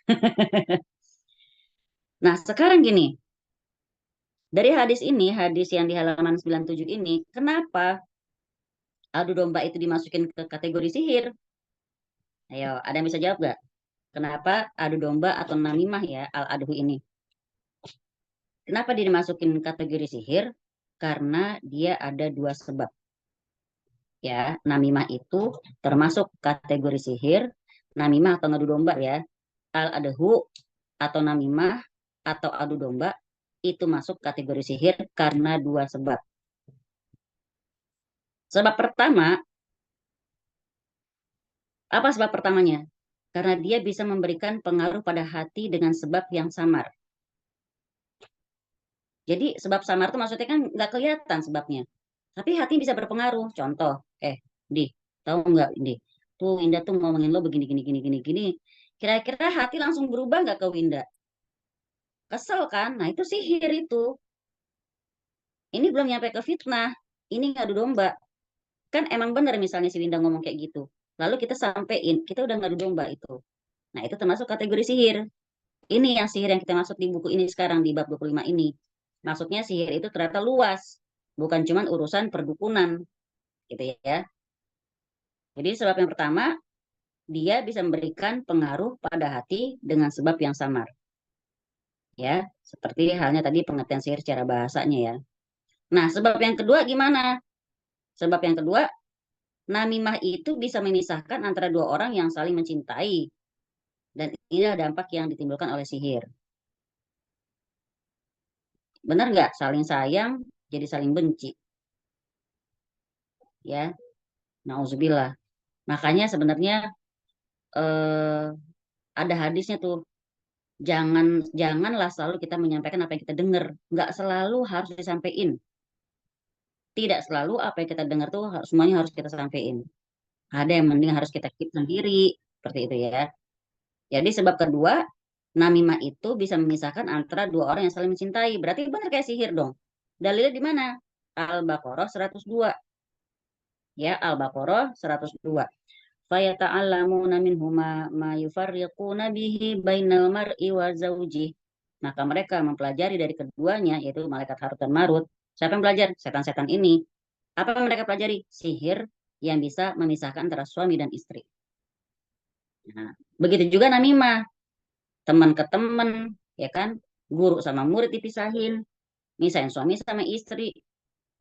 Nah, sekarang gini, dari hadis ini, hadis yang di halaman 97 ini, kenapa adu domba itu dimasukin ke kategori sihir? Ayo, ada yang bisa jawab nggak? Kenapa adu domba atau namimah ya, al-adhu ini? Kenapa dia dimasukin kategori sihir? Karena dia ada dua sebab. Ya, namimah itu termasuk kategori sihir. Namimah atau adu domba ya. Al-adhu atau namimah atau adu domba itu masuk kategori sihir karena dua sebab. Sebab pertama, apa sebab pertamanya? Karena dia bisa memberikan pengaruh pada hati dengan sebab yang samar. Jadi sebab samar itu maksudnya kan nggak kelihatan sebabnya. Tapi hati bisa berpengaruh. Contoh, Di, tahu nggak, Di? Tuh Winda tuh ngomongin lo begini, gini, gini, gini, gini. Kira-kira hati langsung berubah nggak ke Winda? Kesel kan? Nah itu sihir itu. Ini belum nyampe ke fitnah. Ini ngadu domba. Kan emang benar misalnya si Winda ngomong kayak gitu. Lalu kita sampein, kita udah ngadu domba itu. Nah itu termasuk kategori sihir. Ini yang sihir yang kita maksud di buku ini sekarang, di bab 25 ini. Maksudnya sihir itu ternyata luas. Bukan cuma urusan perdukunan. Gitu ya. Jadi sebab yang pertama, dia bisa memberikan pengaruh pada hati dengan sebab yang samar. Ya, seperti halnya tadi pengertian sihir secara bahasanya ya. Nah, sebab yang kedua gimana? Sebab yang kedua, namimah itu bisa memisahkan antara dua orang yang saling mencintai. Dan inilah dampak yang ditimbulkan oleh sihir. Benar nggak? Saling sayang jadi saling benci. Ya, nauzubillah. Makanya sebenarnya ada hadisnya tuh. Janganlah selalu kita menyampaikan apa yang kita dengar. Nggak selalu harus disampaikan. Tidak selalu apa yang kita dengar tuh semuanya harus kita sampaikan. Ada yang mending harus kita keep sendiri. Seperti itu ya. Jadi sebab kedua, namimah itu bisa memisahkan antara dua orang yang saling mencintai. Berarti benar kayak sihir dong. Dalilnya di mana? Al-Baqarah 102. Ya, Al-Baqarah 102. Fayata'allamuna minhuma ma yufarriquna bihi bainal mar'i wa zawjih. Maka mereka mempelajari dari keduanya, yaitu malaikat Harut dan Marut. Siapa yang belajar? Setan-setan ini. Apa yang mereka pelajari? Sihir yang bisa memisahkan antara suami dan istri. Nah, begitu juga namimah. Teman ke teman, ya kan? Guru sama murid dipisahin. Misahin suami sama istri.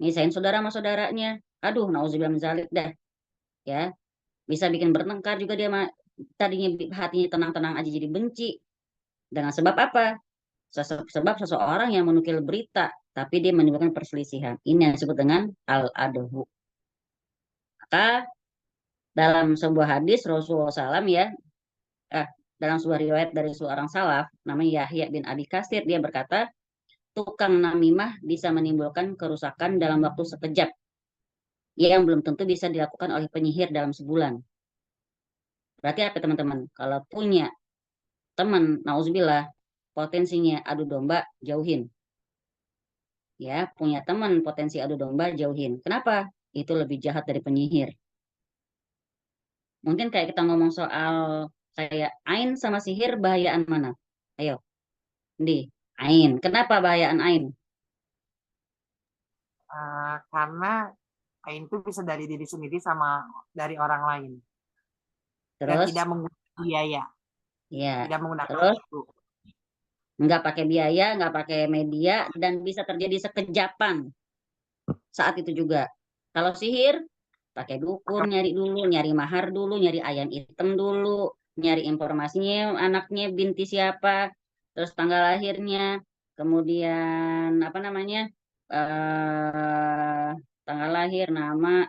Misahin saudara sama saudaranya. Aduh, nauzubillah min zalik dah. Ya, bisa bikin bertengkar juga dia tadinya hatinya tenang-tenang aja jadi benci. Dengan sebab apa? Sebab seseorang yang menukil berita, tapi dia menimbulkan perselisihan. Ini yang disebut dengan al-adhu. Maka dalam sebuah hadis Rasulullah SAW ya, dalam sebuah riwayat dari seorang salaf, namanya Yahya bin Abi Kasir, dia berkata, tukang namimah bisa menimbulkan kerusakan dalam waktu sekejap, yang belum tentu bisa dilakukan oleh penyihir dalam sebulan. Berarti apa teman-teman? Kalau punya teman, nauzubillah, potensinya adu domba, jauhin. Ya, punya teman potensi adu domba, jauhin. Kenapa? Itu lebih jahat dari penyihir. Mungkin kayak kita ngomong soal kayak ain sama sihir, bahayaan mana? Ayo, di ain. Kenapa bahayaan ain? Karena itu bisa dari diri sendiri sama dari orang lain. Dan Terus, tidak menggunakan biaya, ya, tidak menggunakan terus waktu. nggak pakai biaya, nggak pakai media, dan bisa terjadi sekejapan saat itu juga. Kalau sihir, pakai dukun, nyari dulu, nyari mahar dulu, nyari ayam hitam dulu, nyari informasinya anaknya binti siapa, terus tanggal lahirnya, kemudian apa namanya, tanggal lahir, nama,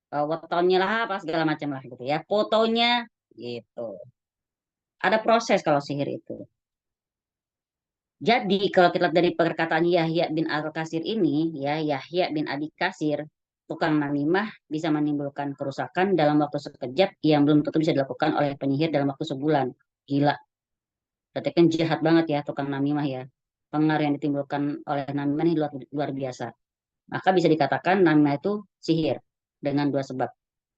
wetonnya lah, apa segala macam lah gitu ya, fotonya gitu. Ada proses kalau sihir itu. Jadi kalau kita lihat dari perkataan Yahya bin Al-Kasir ini, ya Yahya bin Abi Kasir, tukang namimah bisa menimbulkan kerusakan dalam waktu sekejap yang belum tentu bisa dilakukan oleh penyihir dalam waktu sebulan. Gila. Berarti kan jahat banget ya tukang namimah ya. Pengaruh yang ditimbulkan oleh namimah ini luar biasa. maka bisa dikatakan namimah itu sihir dengan dua sebab.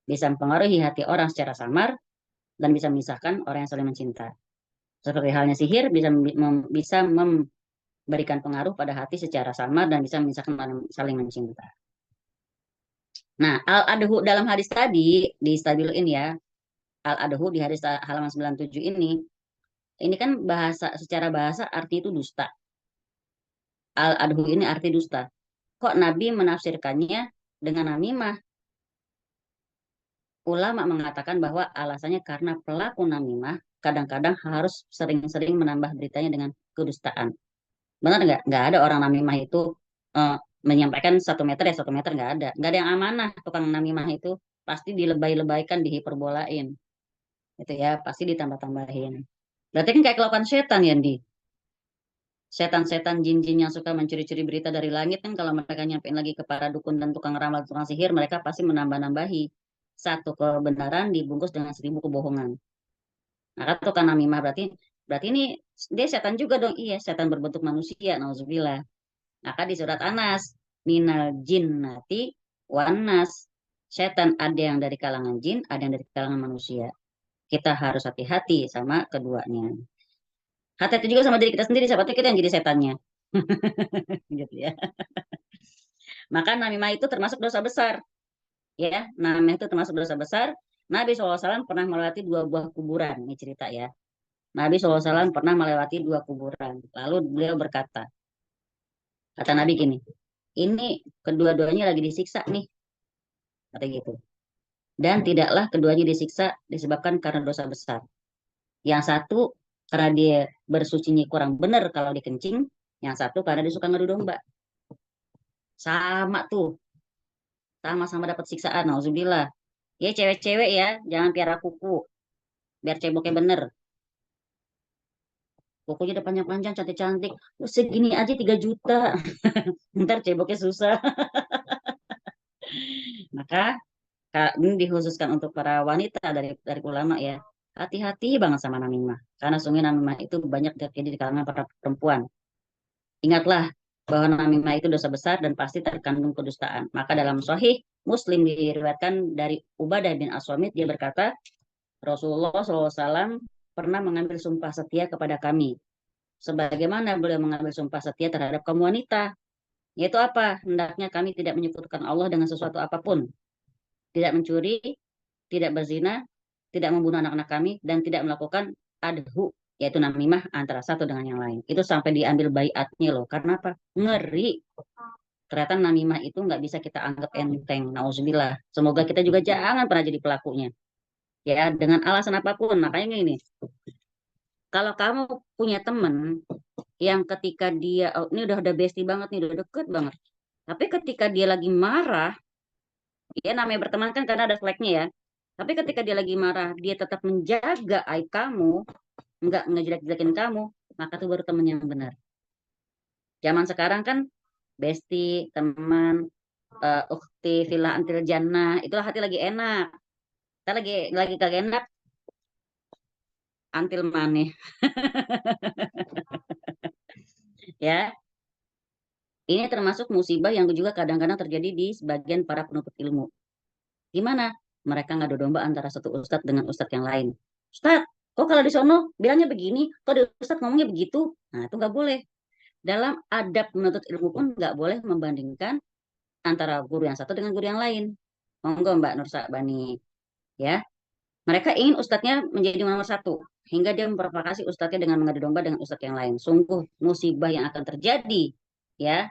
Bisa mempengaruhi hati orang secara samar dan bisa memisahkan orang yang saling mencinta. Seperti halnya sihir bisa memberikan pengaruh pada hati secara samar dan bisa memisahkan orang saling mencinta. Nah, al-adhu dalam hadis tadi di stabiluin ya. Al-adhu di hadis halaman 97 ini kan secara bahasa arti itu dusta. Al-adhu ini arti dusta. Kok Nabi menafsirkannya dengan namimah? Ulama mengatakan bahwa alasannya karena pelaku namimah kadang-kadang harus sering-sering menambah beritanya dengan kedustaan. Benar nggak? Nggak ada orang namimah itu menyampaikan 1 meter ya 1 meter, nggak ada. Nggak ada yang amanah tukang namimah itu. Pasti dilebay-lebaykan, dihiperbolain. Itu ya, pasti ditambah-tambahin. Berarti kan kayak kelakuan setan ya, Di. Setan-setan jin-jin yang suka mencuri-curi berita dari langit kan kalau mereka nyampein lagi ke para dukun dan tukang ramal, tukang sihir, mereka pasti menambah-nambahi. Satu kebenaran dibungkus dengan 1000 kebohongan. Nah, kan tukang namimah berarti ini dia setan juga dong. Iya, setan berbentuk manusia, nauzubillah. Maka di surat Anas, minal jinnati wanas. Setan ada yang dari kalangan jin, ada yang dari kalangan manusia. Kita harus hati-hati sama keduanya. Hati-hati juga sama diri kita sendiri, siapa tahu kita yang jadi setannya. Gitu ya. Maka namimah itu termasuk dosa besar. Ya, namimah itu termasuk dosa besar. Nabi SAW pernah melewati 2 buah kuburan. Ini cerita ya. Nabi SAW pernah melewati 2 kuburan. Lalu beliau berkata, kata Nabi gini, ini kedua-duanya lagi disiksa nih. Kata gitu. Dan tidaklah keduanya disiksa disebabkan karena dosa besar. Yang satu karena dia bersucinya kurang benar kalau dikencing, yang satu karena dia suka ngadu domba. Sama tuh, sama-sama dapat siksaan, nauzubillah. Ya cewek-cewek ya, jangan piara kuku, biar ceboknya bener. Kukunya udah panjang-panjang, cantik-cantik. Segini aja 3 juta. Ntar ceboknya susah. Maka ini dikhususkan untuk para wanita dari ulama ya. Hati-hati banget sama namimah. Karena sungguh namimah itu banyak terjadi di kalangan para perempuan. Ingatlah bahwa namimah itu dosa besar dan pasti terkandung kedustaan. Maka dalam Sahih Muslim diriwayatkan dari Ubadah bin As-Samit, dia berkata, Rasulullah SAW pernah mengambil sumpah setia kepada kami. Sebagaimana beliau mengambil sumpah setia terhadap kaum wanita. Yaitu apa? Hendaknya kami tidak menyekutukan Allah dengan sesuatu apapun. Tidak mencuri, tidak berzina, tidak membunuh anak-anak kami, dan tidak melakukan adhu, yaitu namimah antara satu dengan yang lain. Itu sampai diambil baiatnya loh. Karena apa? Ngeri. Ternyata namimah itu nggak bisa kita anggap enteng. Nauzubillah. Semoga kita juga jangan pernah jadi pelakunya. Ya, dengan alasan apapun. Makanya ini, kalau kamu punya teman yang ketika dia, oh, ini udah bestie banget nih, udah deket banget. Tapi ketika dia lagi marah, ya namanya berteman kan karena ada flagnya ya. Tapi ketika dia lagi marah, dia tetap menjaga aib kamu, nggak ngejelek-jelekin kamu, maka itu baru teman yang benar. Zaman sekarang kan bestie, teman, ukti, filah antil jannah, itulah hati lagi enak. Kita lagi kagak enak, antil maneh. Ya, ini termasuk musibah yang juga kadang-kadang terjadi di sebagian para penuntut ilmu. Gimana? Mereka ngadu domba antara satu ustadz dengan ustadz yang lain. Ustadz, kok kalau di sono bilangnya begini, kok di ustadz ngomongnya begitu? Nah, itu nggak boleh. Dalam adab menuntut ilmu pun nggak boleh membandingkan antara guru yang satu dengan guru yang lain. Monggo Mbak Nursa Bani. Ya, mereka ingin ustadznya menjadi nomor satu, hingga dia memprovokasi ustadznya dengan mengadu domba dengan ustadz yang lain. Sungguh musibah yang akan terjadi, ya,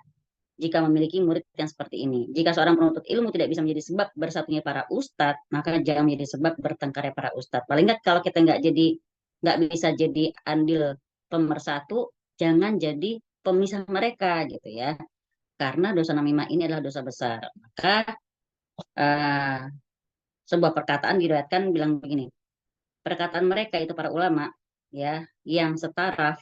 jika memiliki murid yang seperti ini. Jika seorang penuntut ilmu tidak bisa menjadi sebab bersatunya para ustadz, maka jangan menjadi sebab bertengkarnya para ustadz. Paling nggak kalau kita nggak bisa jadi andil pemersatu, jangan jadi pemisah mereka gitu ya. Karena dosa namimah ini adalah dosa besar. Maka sebuah perkataan diriwayatkan bilang begini. Perkataan mereka itu para ulama ya yang setara,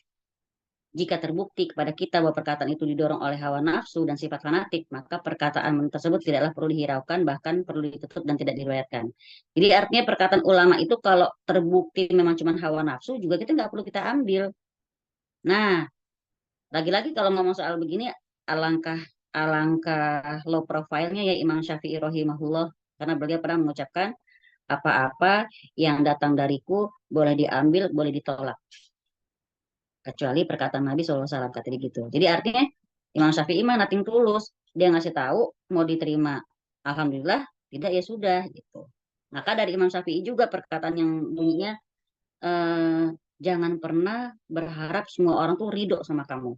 jika terbukti kepada kita bahwa perkataan itu didorong oleh hawa nafsu dan sifat fanatik, maka perkataan tersebut tidaklah perlu dihiraukan, bahkan perlu ditutup dan tidak diriwayatkan. Jadi artinya perkataan ulama itu kalau terbukti memang cuma hawa nafsu, juga kita nggak perlu kita ambil. Nah, lagi-lagi kalau ngomong soal begini, alangkah alangkah low profile-nya ya Imam Syafi'i rahimahullah, karena beliau pernah mengucapkan apa-apa yang datang dariku boleh diambil, boleh ditolak, kecuali perkataan Nabi SAW kata dia gitu. Jadi artinya Imam Syafi'i mah nating tulus, dia ngasih tahu mau diterima, alhamdulillah, tidak ya sudah gitu. Maka dari Imam Syafi'i juga perkataan yang bunyinya eh, jangan pernah berharap semua orang tuh ridho sama kamu.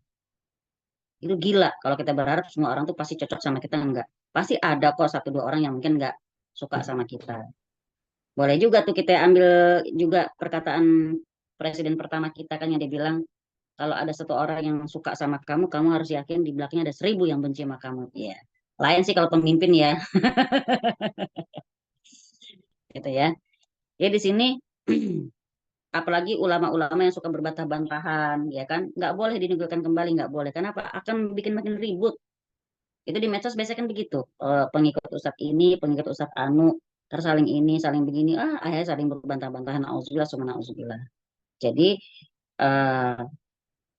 Itu gila kalau kita berharap semua orang tuh pasti cocok sama kita, enggak. Pasti ada kok satu dua orang yang mungkin enggak suka sama kita. Boleh juga tuh kita ambil juga perkataan presiden pertama kita kan yang dia bilang kalau ada satu orang yang suka sama kamu, kamu harus yakin di belakangnya ada 1.000 yang benci sama kamu. Iya. Lain sih kalau pemimpin ya, gitu ya. Ya di sini apalagi ulama-ulama yang suka berbantah-bantahan, ya kan, nggak boleh dinegurkan kembali, nggak boleh. Kenapa? Akan bikin makin ribut. Itu di medsos biasanya kan begitu. Pengikut Ustadz ini, pengikut Ustadz Anu, terus saling ini, saling begini, akhirnya saling berbantah-bantahan. Nauzubillah, summa nauzubillah. Jadi eh,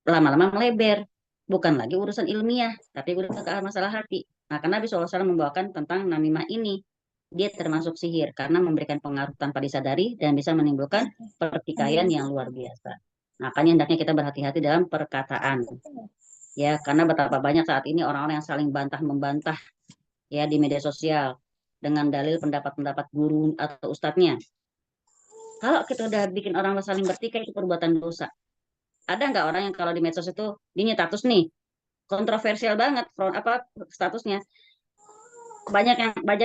lama-lama melebar. Bukan lagi urusan ilmiah, tapi udah ke arah masalah hati. Nah, karena Nabi SAW membawakan tentang namimah ini. Dia termasuk sihir karena memberikan pengaruh tanpa disadari dan bisa menimbulkan pertikaian yang luar biasa. Makanya hendaknya kita berhati-hati dalam perkataan. Ya, karena betapa banyak saat ini orang-orang yang saling bantah membantah ya di media sosial dengan dalil pendapat-pendapat guru atau ustadznya. Kalau kita udah bikin orang saling bertikai itu perbuatan dosa. Ada nggak orang yang kalau di medsos itu dia status nih kontroversial banget apa statusnya, banyak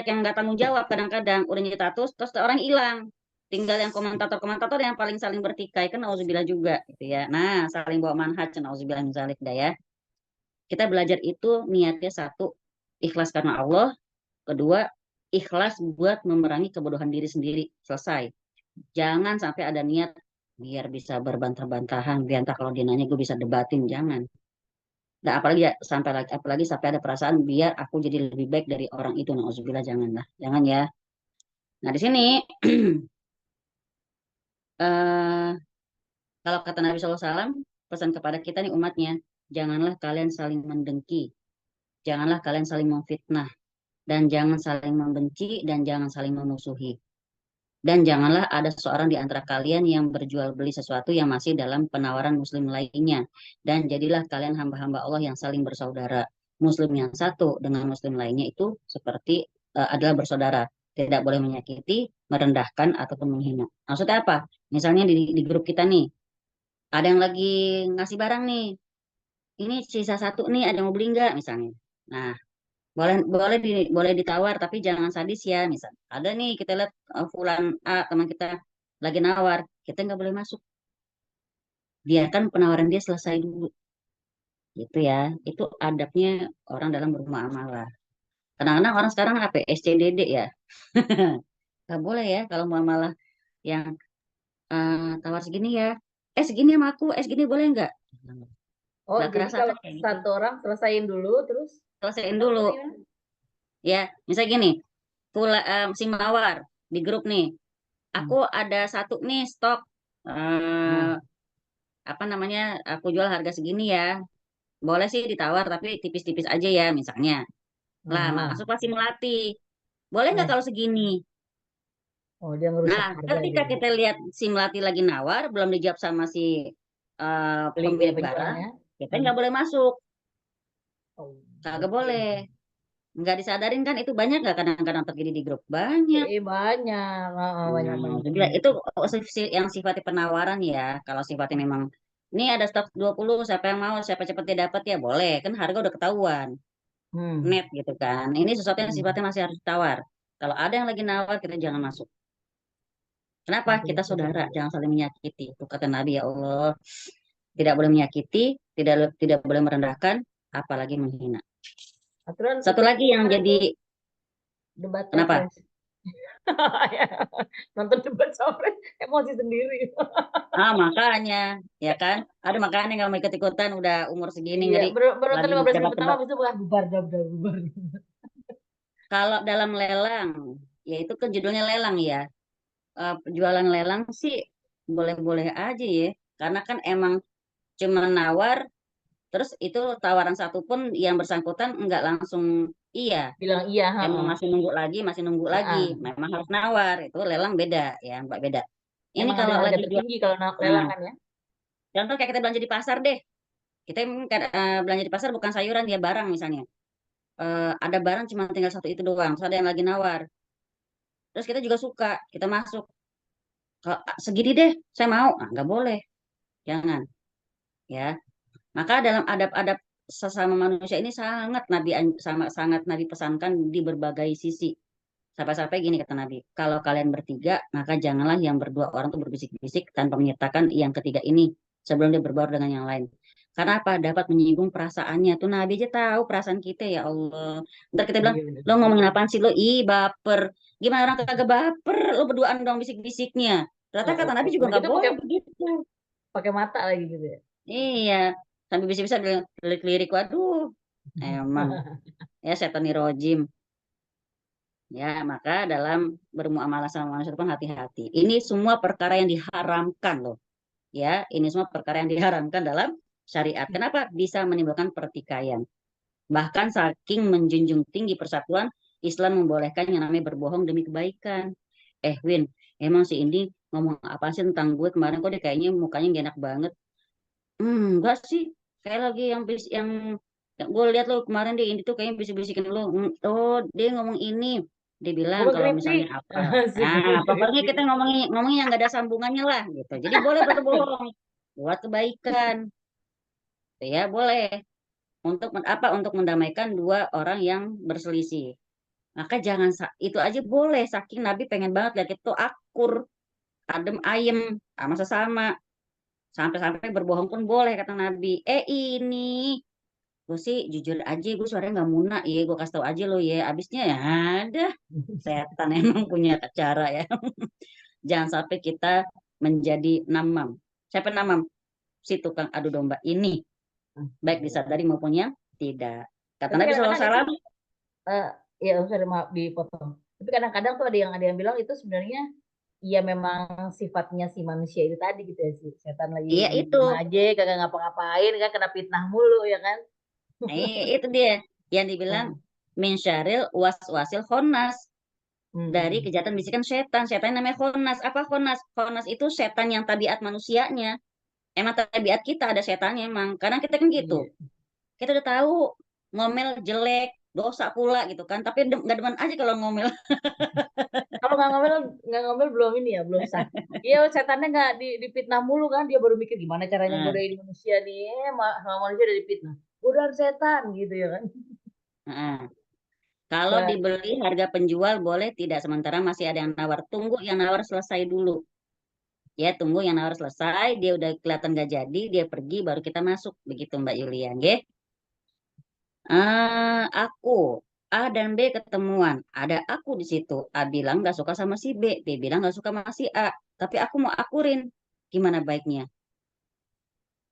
yang nggak tanggung jawab, kadang-kadang udah nyari status terus orang hilang, tinggal yang komentator-komentator yang paling saling bertikai, kan nauzubillah juga gitu ya. Nah, saling bawa manhaj, nauzubillah min dzalik dah ya. Kita belajar itu niatnya satu, ikhlas karena Allah. Kedua, ikhlas buat memerangi kebodohan diri sendiri. Selesai. Jangan sampai ada niat biar bisa berbantah-bantahan, biar entah kalau dia nanya gue bisa debatin, jangan. Nah, apalagi ya, apalagi sampai ada perasaan biar aku jadi lebih baik dari orang itu. Nauzubillah, janganlah. Jangan ya. Nah, di sini eh, kalau kata Nabi SAW, pesan kepada kita nih umatnya, janganlah kalian saling mendengki, janganlah kalian saling memfitnah, dan jangan saling membenci, dan jangan saling memusuhi. Dan janganlah ada seorang di antara kalian yang berjual beli sesuatu yang masih dalam penawaran muslim lainnya. Dan jadilah kalian hamba-hamba Allah yang saling bersaudara. Muslim yang satu dengan muslim lainnya itu seperti adalah bersaudara. Tidak boleh menyakiti, merendahkan, ataupun menghina. Maksudnya apa? Misalnya di grup kita nih, ada yang lagi ngasih barang nih. Ini sisa satu nih, ada yang mau beli nggak misalnya. Nah, boleh ditawar tapi jangan sadis ya, misal ada nih kita lihat fulan A teman kita lagi nawar, kita nggak boleh masuk, biarkan penawaran dia selesai dulu, gitu ya. Itu adabnya orang dalam bermuamalah. Kadang-kadang orang sekarang apa SCDD ya. Nggak boleh ya kalau muamalah yang tawar segini ya, segini sama aku, segini boleh nggak, Oh, nggak jadi kerasa kalau kan kayak gitu. satu orang selesaiin dulu, terus Selesaiin satu dulu gimana? ya, misal gini, si mawar di grup nih, aku ada satu nih stok eh, apa namanya, aku jual harga segini ya, boleh sih ditawar tapi tipis-tipis aja ya misalnya. Lah Aha. masuk pasti melatih, boleh nggak Eh, kalau segini. oh dia ngerusak Nah, harga ketika gitu. kita lihat si melati lagi nawar belum dijawab sama si pemilik barang, Penjualnya. kita Hmm. nggak boleh masuk, Oh, kagak oke. boleh. Nggak disadarin kan, itu banyak nggak kadang-kadang terjadi di grup, banyak. Banyak. Banyak Nah, banyak juga banyak. itu yang sifatnya penawaran ya. Kalau sifatnya memang ini ada stok 20, siapa yang mau, siapa cepat dia dapat ya boleh. Kan harga udah ketahuan, Hmm. net gitu kan. Ini sesuatu yang Hmm. sifatnya masih harus ditawar. Kalau ada yang lagi nawar, kita jangan masuk. Kenapa? Oke, Kita oke, saudara, oke. jangan saling menyakiti. Itu kata Nabi ya Allah. Tidak boleh menyakiti, tidak boleh merendahkan, apalagi menghina. Aturan Satu ikut lagi yang kemarin tuh jadi debat kenapa? capres. Nonton debat capres emosi sendiri. Makanya, ya kan? Ada makanya nggak mau ikut-ikutan, udah umur segini Iya, ngeri baru nonton lagi 15 menit pertama tebak-tebak. habis itu bubar, bubar, bubar, bubar. Kalau dalam lelang, ya itu kan judulnya lelang ya. Jualan lelang sih boleh-boleh aja ya. Karena kan emang cuma nawar, Terus itu tawaran satu pun yang bersangkutan enggak langsung iya. Bilang iya, Emang masih nunggu lagi. Heeh. Memang harus nawar. Itu lelang beda ya, Mbak, beda. Ini Emang kalau ada harga lagi jual, tertinggi kalau lelang nah, kan ya. contoh kayak kita belanja di pasar deh. Kita belanja di pasar bukan sayuran ya, barang misalnya. Ada barang cuma tinggal satu itu doang, terus ada yang lagi nawar. Terus kita juga suka, kita masuk. Segini deh, saya mau. Ah, nggak boleh, jangan. Ya, maka dalam adab-adab sesama manusia ini sangat Nabi pesankan di berbagai sisi. Sampai-sampai gini kata Nabi, kalau kalian bertiga, maka janganlah yang berdua orang tuh berbisik-bisik tanpa menyertakan yang ketiga ini sebelum dia berbaur dengan yang lain. Karena apa? Dapat menyinggung perasaannya. Tuh Nabi aja tahu perasaan kita, ya Allah. Ntar kita bilang, Iya benar. lo ngomongin apaan sih lo? Ih, baper. Gimana orang kagak baper? Lo berduaan dong bisik-bisiknya. Ternyata kata Nabi juga Udah nggak gitu boleh begitu. pakai mata lagi gitu ya. Iya, sambil bisa-bisa lirik-lirik. Waduh, emang ya setan rojim. Ya, maka dalam bermuamalah sama manusia itu pun hati-hati. Ini semua perkara yang diharamkan loh. Ya, ini semua perkara yang diharamkan dalam syariat. Kenapa? Bisa menimbulkan pertikaian. Bahkan saking menjunjung tinggi persatuan, Islam membolehkan yang namanya berbohong demi kebaikan. Win, emang si ini ngomong apa sih tentang gue kemarin, kok dia kayaknya mukanya gak enak banget. Enggak sih. Kayak lagi yang gue lihat lo kemarin dia ini tuh kayaknya bisik-bisikin lo. Oh, dia ngomong ini. Dia bilang Ngomong kalau misalnya keripik. apa. Asik Nah, ngomong pokoknya keripik. kita ngomongin yang gak ada sambungannya lah gitu. Jadi boleh berbohong buat kebaikan. Gitu ya, boleh. Apa? Untuk mendamaikan dua orang yang berselisih. Maka jangan itu aja boleh. Saking Nabi pengen banget lihat itu akur, adem ayem sama sesama. Sampai-sampai berbohong pun boleh kata Nabi. Ini gue sih jujur aja gue suaranya nggak muna ya, gue kasih tau aja lo ya, abisnya ya ada setan emang punya cara ya. Jangan sampai kita menjadi namam. Siapa namam? Si tukang adu domba ini, baik disadari maupun yang tidak. Kata Tapi Nabi kadang-kadang itu SAW. eh ya sorry maaf dipotong. Tapi kadang-kadang tuh ada yang bilang itu sebenarnya ya memang sifatnya si manusia itu tadi gitu ya, si setan lagi Iya itu. diem aja kagak ngapa-ngapain kan, kena fitnah mulu ya kan. Itu dia yang dibilang Nah, min syaril waswasil khonas, dari hmm. kejahatan bisikan setan. Setan namanya khonas. Apa khonas? Khonas itu setan yang tabiat manusianya. Emang tabiat kita ada setannya emang. Karena kita kan gitu. Iya. Kita udah tahu ngomel jelek, dosa pula gitu kan. Tapi nggak demen aja kalau ngomel. Kalau nggak ngomel belum ini ya, belum sah. Iya, setannya nggak dipitnah mulu kan, dia baru mikir gimana caranya Nah, godain manusia nih, sama manusia udah dipitnah. Godaan setan gitu ya kan. nah. Kalau Ya, dibeli harga penjual boleh tidak, sementara masih ada yang nawar. Tunggu yang nawar selesai dulu. Ya, tunggu yang nawar selesai, dia udah kelihatan gak jadi, dia pergi, baru kita masuk. Begitu Mbak Yulia, nggih. Aku A dan B ketemuan. Ada aku di situ. A bilang gak suka sama si B. B bilang gak suka sama si A. Tapi aku mau akurin. Gimana baiknya?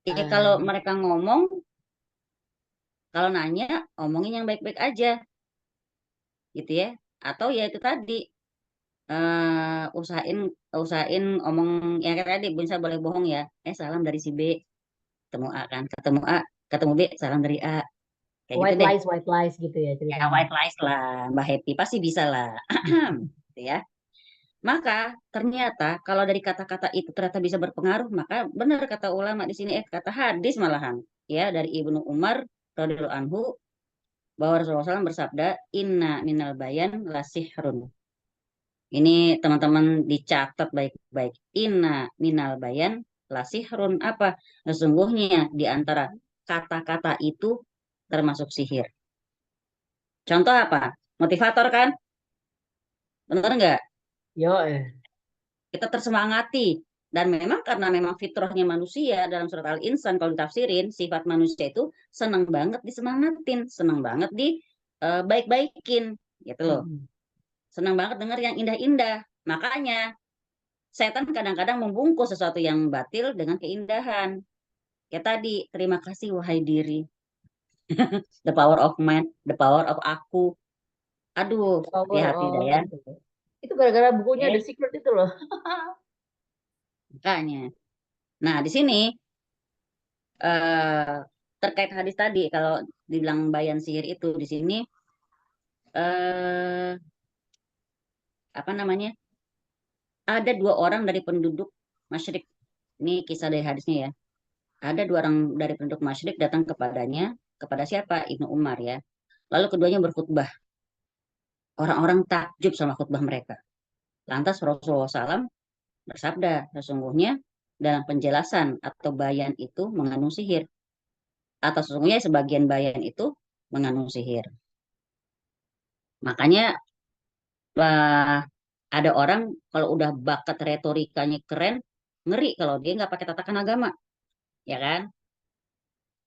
Ya, kalau ah, mereka ngomong, kalau nanya, omongin yang baik-baik aja. Gitu ya. Atau ya itu tadi, usahain usahain omong yang kayak tadi, bisa boleh bohong ya. Salam dari si B. Ketemu A kan. Ketemu B, salam dari A. Kayak gitu deh. white lies gitu ya Ya, ceritanya. white lies lah. Mbak Happy pasti bisa lah. Gitu ya. Maka ternyata kalau dari kata-kata itu ternyata bisa berpengaruh, maka benar kata ulama di sini, kata hadis malahan ya dari Ibnu Umar radhiyallahu anhu, bahwa Rasulullah SAW bersabda, Inna minal bayan lasihrun. Ini teman-teman dicatat baik-baik. Inna minal bayan lasihrun, apa? Sesungguhnya di antara kata-kata itu termasuk sihir. Contoh apa? Motivator kan? Benar nggak? Yo, Kita tersemangati. Dan memang karena memang fitrahnya manusia, dalam surat Al-Insan kalau ditafsirin, sifat manusia itu senang banget disemangatin, senang banget di baik-baikin, gitu loh. Senang banget dengar yang indah-indah. Makanya setan kadang-kadang membungkus sesuatu yang batil dengan keindahan. Ya tadi, terima kasih wahai diri. The power of man, the power of aku. Aduh, power hati-hati dah of ya. gitu. Itu gara-gara bukunya The Eh, Secret itu loh. makanya. Nah, di sini eh terkait hadis tadi, kalau dibilang bayan sihir itu di sini eh, apa namanya? Ada 2 orang dari penduduk Masyrik. Ini kisah dari hadisnya ya. Ada 2 orang dari penduduk Masyrik datang kepadanya, kepada siapa? Ibnu Umar ya. Lalu keduanya berkhutbah. Orang-orang takjub sama khutbah mereka. Lantas Rasulullah SAW bersabda, sesungguhnya dalam penjelasan atau bayan itu mengandung sihir. Atau sesungguhnya sebagian bayan itu mengandung sihir. Makanya ada orang kalau udah bakat retorikanya keren, ngeri kalau dia nggak pakai tatakan agama, ya kan?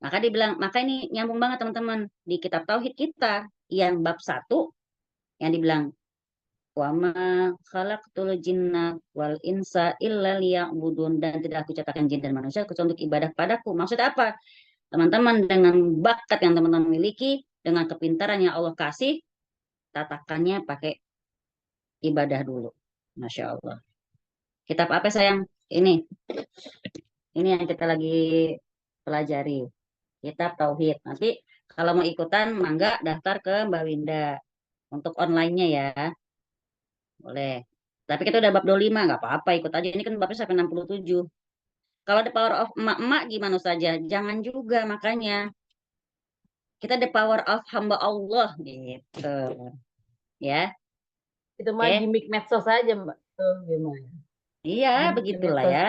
Maka dibilang, maka ini nyambung banget teman-teman di kitab tauhid kita yang bab 1 yang dibilang wa ma khalaqtul jinna wal insa illa liya'budun, dan tidak aku ciptakan jin dan manusia kecuali untuk ibadah padaku. Maksud apa? Teman-teman dengan bakat yang teman-teman miliki, dengan kepintaran yang Allah kasih, tatakannya pakai ibadah dulu. Masya Allah. Kitab apa sayang? Ini yang kita lagi pelajari. Kitab Tauhid. Nanti kalau mau ikutan, mangga daftar ke Mbak Winda. Untuk online-nya ya, boleh. Tapi kita udah bab 25, nggak apa-apa, ikut aja. Ini kan babnya sampai 67. Kalau the power of emak-emak gimana saja? Jangan juga, makanya. Kita the power of hamba Allah, gitu. Ya, Itu mah oke. gimmick medsos aja, Mbak. Tuh gimana? Iya, Gimmick begitulah medsos. ya.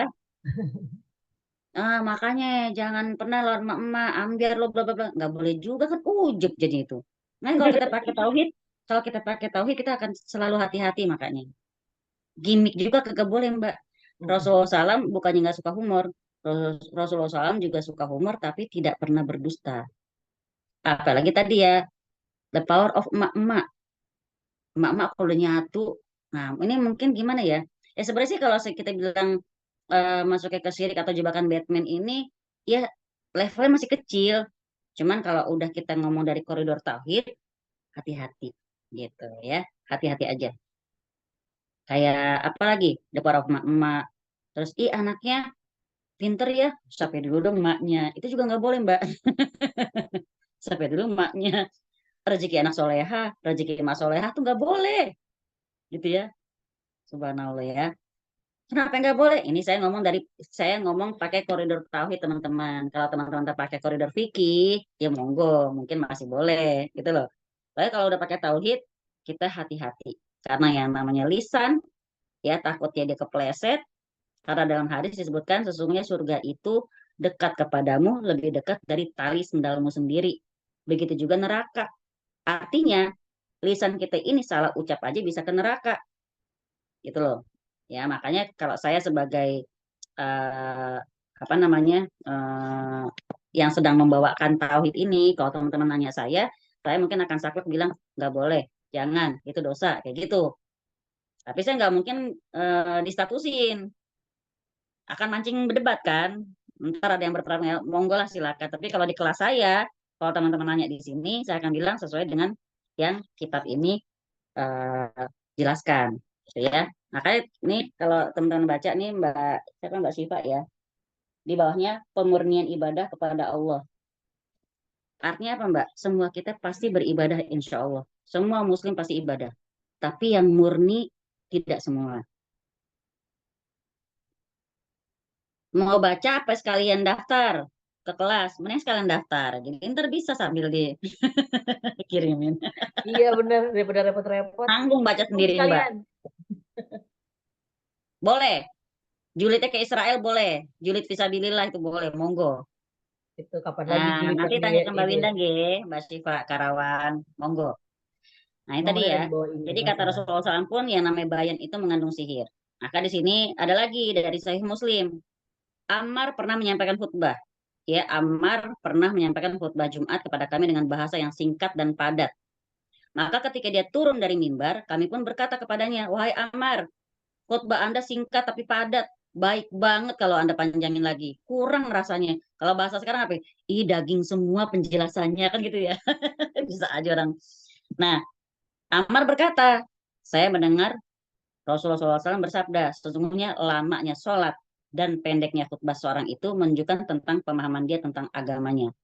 Makanya jangan pernah lawan emak-emak, ambiar lo bla bla bla. Nggak boleh juga kan ujub jadi itu. Nah, kalau kita pakai tauhid kita akan selalu hati-hati makanya. Gimik juga kagak boleh, Mbak. Rasulullah SAW bukannya nggak suka humor. Rasulullah SAW juga suka humor tapi tidak pernah berdusta. Apalagi tadi ya, the power of emak-emak. Emak-emak kalau udah nyatu. Nah, ini mungkin gimana ya? Ya sebenarnya sih kalau kita bilang masuknya ke syirik atau jebakan Batman ini, ya levelnya masih kecil. Cuman kalau udah kita ngomong dari koridor tauhid, hati-hati gitu ya. Hati-hati aja. Kayak apa lagi? The power of emak-emak. Terus, anaknya pinter ya, sampai dulu dong emaknya. Itu juga nggak boleh, Mbak. Sampai dulu emaknya. Rezeki anak soleha, rezeki emak soleha tuh nggak boleh. Gitu ya. Subhanallah ya. Kenapa nggak boleh? Ini saya ngomong pakai koridor tauhid teman-teman. Kalau teman-teman tak pakai koridor fikih, ya monggo, mungkin masih boleh, gitu loh. Tapi kalau udah pakai tauhid, kita hati-hati. Karena yang namanya lisan, ya takutnya dia kepleset. Karena dalam hadis disebutkan sesungguhnya surga itu dekat kepadamu lebih dekat dari tali sendalmu sendiri. Begitu juga neraka. Artinya, lisan kita ini salah ucap aja bisa ke neraka. Gitu loh. Ya, makanya kalau saya sebagai eh, apa namanya yang sedang membawakan tauhid ini, kalau teman-teman nanya saya mungkin akan saklek bilang nggak boleh, jangan, itu dosa, kayak gitu. Tapi saya nggak mungkin distatusin, akan mancing berdebat kan. Ntar ada yang berperang ya, monggo lah silakan. Tapi kalau di kelas saya, kalau teman-teman nanya di sini, saya akan bilang sesuai dengan yang kitab ini jelaskan, gitu ya. Makanya ini kalau teman-teman baca nih Mbak, siapa Mbak Syifa ya, di bawahnya pemurnian ibadah kepada Allah. Artinya apa Mbak? Semua kita pasti beribadah insya Allah. Semua muslim pasti ibadah. Tapi yang murni tidak semua. Mau baca apa sekalian daftar ke kelas? Mending sekalian daftar. Jadi ntar bisa sambil dikirimin. Iya benar, daripada repot-repot. Tanggung baca sendiri Mbak. Sekalian. Boleh. Julidnya ke Israel boleh. Julid visabilillah itu boleh. Monggo. Itu kapan lagi Nah, julid nanti yang tanya ke Mbak ini Winda, Mbak Syifa Karawan. Monggo. Nah, ini tadi nomornya ya. di bawah ini Jadi kata masalah. Rasulullah SAW pun yang namanya bayan itu mengandung sihir. Maka di sini ada lagi dari Sahih Muslim. Ammar pernah menyampaikan khutbah. Ya, Ammar pernah menyampaikan khutbah Jumat kepada kami dengan bahasa yang singkat dan padat. Maka ketika dia turun dari mimbar, kami pun berkata kepadanya, wahai Ammar, khutbah Anda singkat tapi padat. Baik banget kalau Anda panjangin lagi. Kurang rasanya. Kalau bahasa sekarang apa? Ih, daging semua penjelasannya kan gitu ya. Bisa aja orang. Nah, Ammar berkata, saya mendengar Rasulullah SAW bersabda, sesungguhnya lamanya sholat dan pendeknya khutbah seorang itu menunjukkan tentang pemahaman dia tentang agamanya.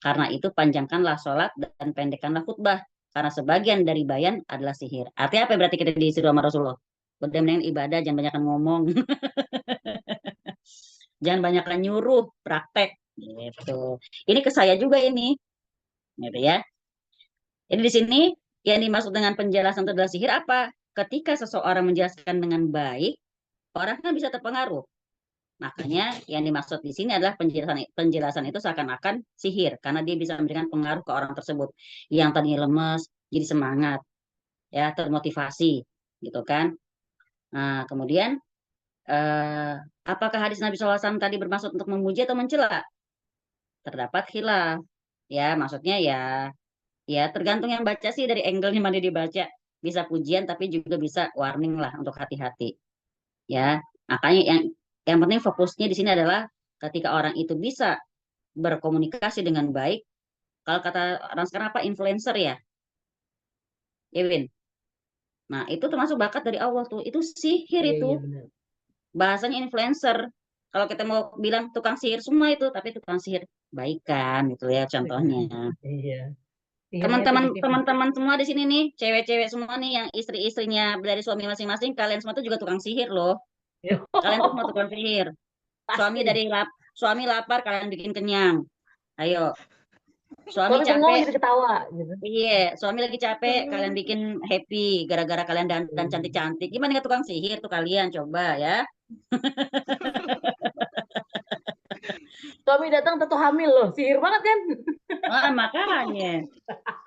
Karena itu panjangkanlah sholat dan pendekkanlah khutbah. Karena sebagian dari bayan adalah sihir. Artinya apa berarti kita disuruh sama Rasulullah? Udah mendingan ibadah, jangan banyak ngomong. Jangan banyak nyuruh, praktek. Gitu. Ini ke saya juga ini. Gitu ya. Jadi di sini yang dimaksud dengan penjelasan itu adalah sihir apa? Ketika seseorang menjelaskan dengan baik, orang kan bisa terpengaruh. Makanya yang dimaksud di sini adalah penjelasan itu seakan-akan sihir karena dia bisa memberikan pengaruh ke orang tersebut yang tadinya lemes jadi semangat, ya termotivasi, gitu kan. Nah, kemudian apakah hadis Nabi SAW tadi bermaksud untuk memuji atau mencela? Terdapat khilaf, ya maksudnya ya tergantung yang baca sih dari angle-nya mana dibaca. Bisa pujian tapi juga bisa warning lah untuk hati-hati. Ya, makanya yang penting fokusnya di sini adalah ketika orang itu bisa berkomunikasi dengan baik. Kalau kata orang sekarang apa influencer ya, Ewin. Nah, itu termasuk bakat dari Allah tuh. Itu sihir Iya, itu. iya benar. Bahasanya influencer. Kalau kita mau bilang tukang sihir semua itu, tapi tukang sihir baikan gitu ya contohnya. Iya. Sihirnya itu Teman-teman tipis-tipis. teman-teman semua di sini nih, cewek-cewek semua nih yang istri-istrinya dari suami masing-masing, kalian semua tuh juga tukang sihir loh. Kalian tuh semua tukang sihir. Suami Pasti. dari suami lapar, kalian bikin kenyang. Ayo. Suami Suami bengong capek, jadi ketawa gitu. iya. Suami lagi capek, kalian bikin happy gara-gara kalian dan cantik-cantik. Gimana nggak tukang sihir tuh kalian? Coba ya. Suami datang tentu hamil loh. Sihir banget kan? Ah, makanya.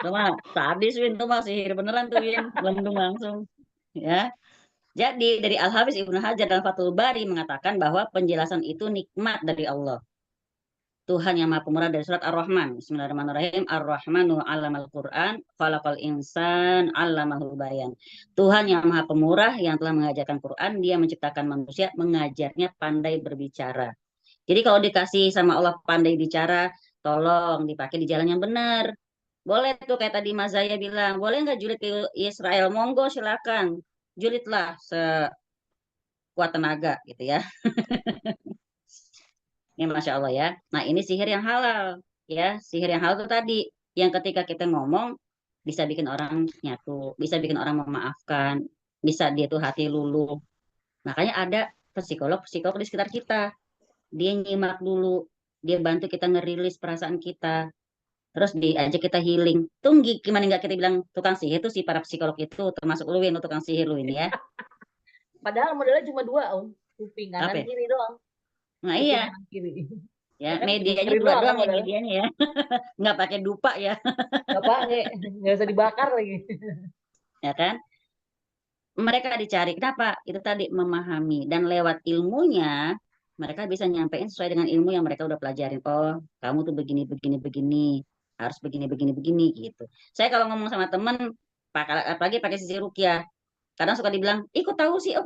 Cuma sadis Win tuh mah sihir beneran tuh Win, lendung langsung. Ya. Jadi dari Al-Hafiz Ibnu Hajar dalam Fathul Bari mengatakan bahwa penjelasan itu nikmat dari Allah. Tuhan yang Maha Pemurah dari surat Ar-Rahman. Bismillahirrahmanirrahim. Ar-Rahmanu 'allamal Qur'an, khalaqal insan 'allamahul bayan. Tuhan yang Maha Pemurah yang telah mengajarkan Quran, Dia menciptakan manusia, mengajarnya pandai berbicara. Jadi kalau dikasih sama Allah pandai bicara, tolong dipakai di jalan yang benar. Boleh tuh kayak tadi Mas Zaya bilang, boleh nggak julid ke Israel? Monggo silakan. Julidlah sekuat tenaga gitu ya. Ini Masya Allah ya. Nah ini sihir yang halal. Ya, sihir yang halal itu tadi. Yang ketika kita ngomong, bisa bikin orang nyatu. Bisa bikin orang memaafkan. Bisa dia tuh hati luluh. Makanya ada psikolog-psikolog di sekitar kita. Dia nyimak dulu. Dia bantu kita ngerilis perasaan kita. Terus diajak kita healing. Tunggu gimana nggak kita bilang tukang sihir itu si para psikolog itu. Termasuk lu Win, tukang sihir lu ini ya. Padahal modelnya cuma dua, Om. Kuping kanan Apa? kiri doang. Nah Kuping iya. kanan kiri. Ya, Kan medianya dengerin dua doang kan doang ya modalnya. medianya ya. Nggak pakai dupa ya. Nggak pakai. Nggak usah dibakar lagi. Ya kan? Mereka dicari. Kenapa? Itu tadi memahami. Dan lewat ilmunya, mereka bisa nyampein sesuai dengan ilmu yang mereka udah pelajarin. Oh, kamu tuh begini, begini, begini. Harus begini, begini, begini gitu. Saya kalau ngomong sama temen, apalagi pakai sisi rukyah, kadang suka dibilang, ikut tahu sih.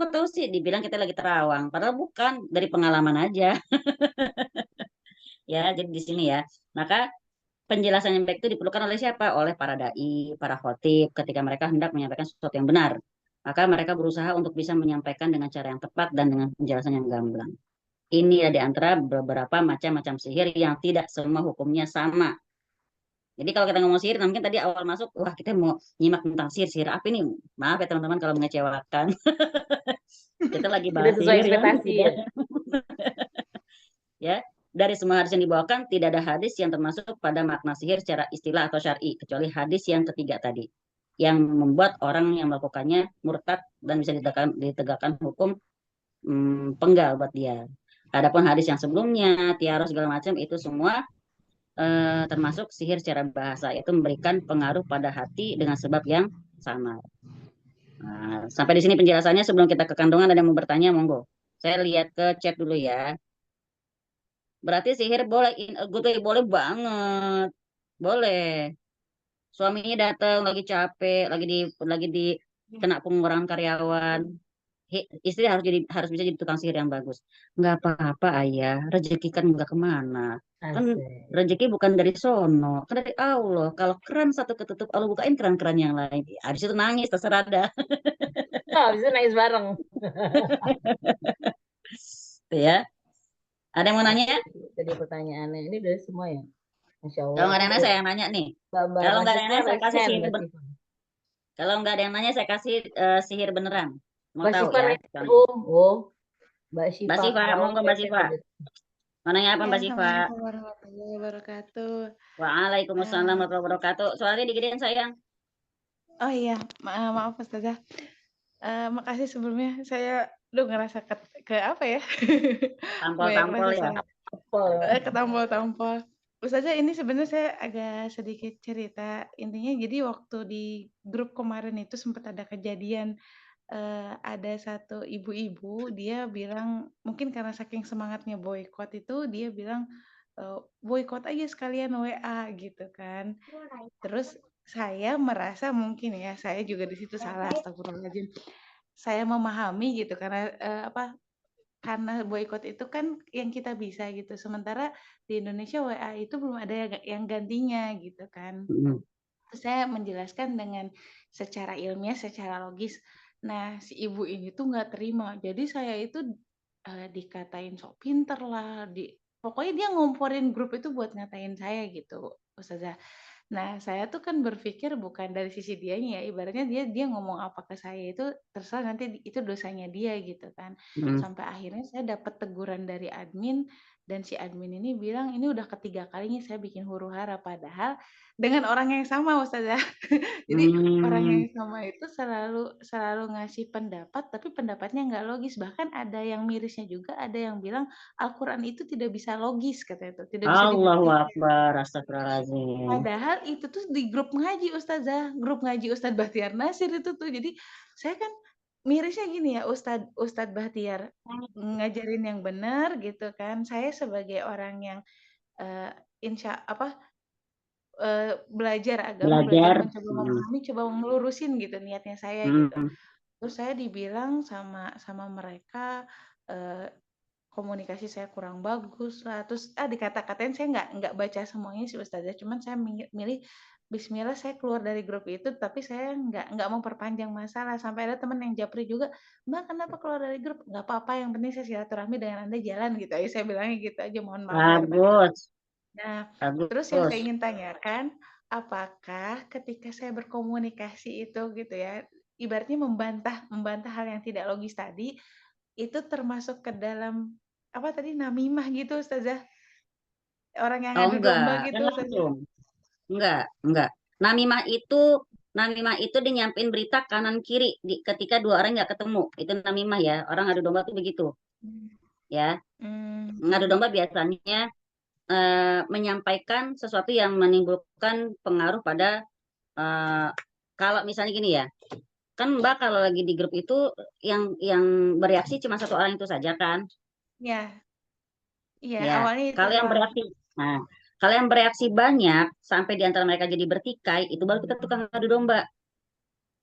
Dibilang kita lagi terawang. Padahal bukan, dari pengalaman aja. Ya, jadi di sini ya. Maka penjelasan yang baik itu diperlukan oleh siapa? Oleh para dai, para khotib, ketika mereka hendak menyampaikan sesuatu yang benar. Maka mereka berusaha untuk bisa menyampaikan dengan cara yang tepat dan dengan penjelasan yang gamblang. Ini di antara beberapa macam-macam sihir yang tidak semua hukumnya sama. Jadi kalau kita ngomong sihir, mungkin tadi awal masuk, wah kita mau nyimak tentang sihir, sihir apa ini? Maaf ya teman-teman kalau mengecewakan. Kita lagi Tidak bahas sesuai sihir ya. ekspektasi ya. Ya, dari semua hadis yang dibawakan, tidak ada hadis yang termasuk pada makna sihir secara istilah atau syar'i, kecuali hadis yang ketiga tadi, yang membuat orang yang melakukannya murtad dan bisa ditegakkan hukum penggal buat dia. Adapun hadis yang sebelumnya, tiara segala macam, itu semua termasuk sihir secara bahasa, yaitu memberikan pengaruh pada hati dengan sebab yang sama. Nah, sampai di sini penjelasannya. Sebelum kita ke kandungan, ada yang mau bertanya, monggo. Saya lihat ke chat dulu ya. Berarti sihir boleh in a good way, boleh banget. Boleh. Suaminya datang lagi capek, lagi di kena pengurangan karyawan. Istri harus bisa jadi tukang sihir yang bagus. Nggak apa-apa ayah, rezeki kan nggak kemana. Kan Asik. rezeki bukan dari sono, kan dari Allah. Kalau keran satu ketutup, Allah bukain keran-keran yang lain. Habis itu nangis, terserah dah. Oh, bisa nangis bareng. Tuh ya. Ada yang mau nanya? Jadi pertanyaannya ini dari semua ya. Masya Kalau Allah. nggak ada yang Tuh, nanya, saya yang nanya nih. Mbak Kalau nggak ada yang Syifa nanya, saya kasih raise hand, sihir. Mbak Syifa. Kalau nggak ada yang nanya, saya kasih sihir beneran. Mau Mbak tahu Syifa ya? raise hand. Contoh. Oh, Mbak Mbak Syifa Siva, mau monggo Mbak raise hand Siva. tadi. Mau nanya apa Ya, Mbak Siva? Assalamualaikum warahmatullahi wabarakatuh. Waalaikumsalam Eh, warahmatullahi wabarakatuh. Soalnya digedein sayang. oh iya, maaf Ustazah. Makasih sebelumnya. Saya ngerasa ke apa ya? Banyak Tampol-tampol rasa ya. saya Apa? ketampol-tampol. Ustazah, ini sebenarnya saya agak sedikit cerita. Intinya jadi waktu di grup kemarin itu sempat ada kejadian, ada satu ibu-ibu dia bilang mungkin karena saking semangatnya boykot itu dia bilang, boykot aja sekalian WA gitu kan. Terus saya merasa mungkin ya, saya juga di situ salah, astagfirullahaladzim. Saya memahami gitu karena karena boykot itu kan yang kita bisa gitu. Sementara di Indonesia WA itu belum ada yang gantinya gitu kan. Mm. Terus saya menjelaskan dengan secara ilmiah, secara logis. Nah, si ibu ini tuh nggak terima. Jadi saya itu dikatain sok pinter lah, pokoknya dia ngomporin grup itu buat ngatain saya gitu, Ustazah. Nah, saya tuh kan berpikir bukan dari sisi dianya ya, ibaratnya dia ngomong apa ke saya itu terserah nanti itu dosanya dia gitu kan. Mm. Sampai akhirnya saya dapat teguran dari admin dan si admin ini bilang ini udah ketiga kalinya saya bikin huru-hara padahal dengan orang yang sama Ustazah. Jadi orang yang sama itu selalu ngasih pendapat tapi pendapatnya nggak logis. Bahkan ada yang mirisnya juga ada yang bilang Al-Qur'an itu tidak bisa logis katanya itu, tidak bisa Allahu dibuktikan. Akbar, astagfirullahaladzim. Padahal itu tuh di grup ngaji Ustazah, grup ngaji Ustadz Bahtiar Nasir itu tuh. Jadi saya kan mirisnya gini ya, Ustadz Bahtiar ngajarin yang benar gitu kan. Saya sebagai orang yang eh, belajar agama, belajar Belajar. mencoba memahami, coba ngelurusin gitu niatnya saya gitu. Mm. Terus saya dibilang sama mereka komunikasi saya kurang bagus lah. Terus dikata-katain saya nggak baca semuanya sih Ustazah. Cuman saya milih Bismillah saya keluar dari grup itu, tapi saya nggak mau perpanjang masalah. Sampai ada teman yang japri juga, Mbak kenapa keluar dari grup? Nggak apa-apa, yang penting saya silaturahmi dengan Anda jalan gitu aja. Saya bilangnya gitu aja, mohon maaf lahir batin. Bagus, Nah, terus yang saya bagus. ingin tanyakan, apakah ketika saya berkomunikasi itu gitu ya, ibaratnya membantah hal yang tidak logis tadi, itu termasuk ke dalam apa tadi namimah gitu Ustazah? Orang yang Oh adu domba enggak, kan gitu Ustazah? langsung. Enggak. Namimah itu dia nyampein berita kanan kiri ketika dua orang nggak ketemu. Itu namimah ya. Orang adu domba tuh begitu, ya. Hmm. Ngadu domba biasanya menyampaikan sesuatu yang menimbulkan pengaruh pada kalau misalnya gini ya. Kan Mbak kalau lagi di grup itu yang bereaksi cuma satu orang itu saja kan? Ya, iya Ya. awalnya itu Kalau yang doang. bereaksi, nah, kalau yang bereaksi banyak sampai di antara mereka jadi bertikai, itu baru kita tukang adu domba.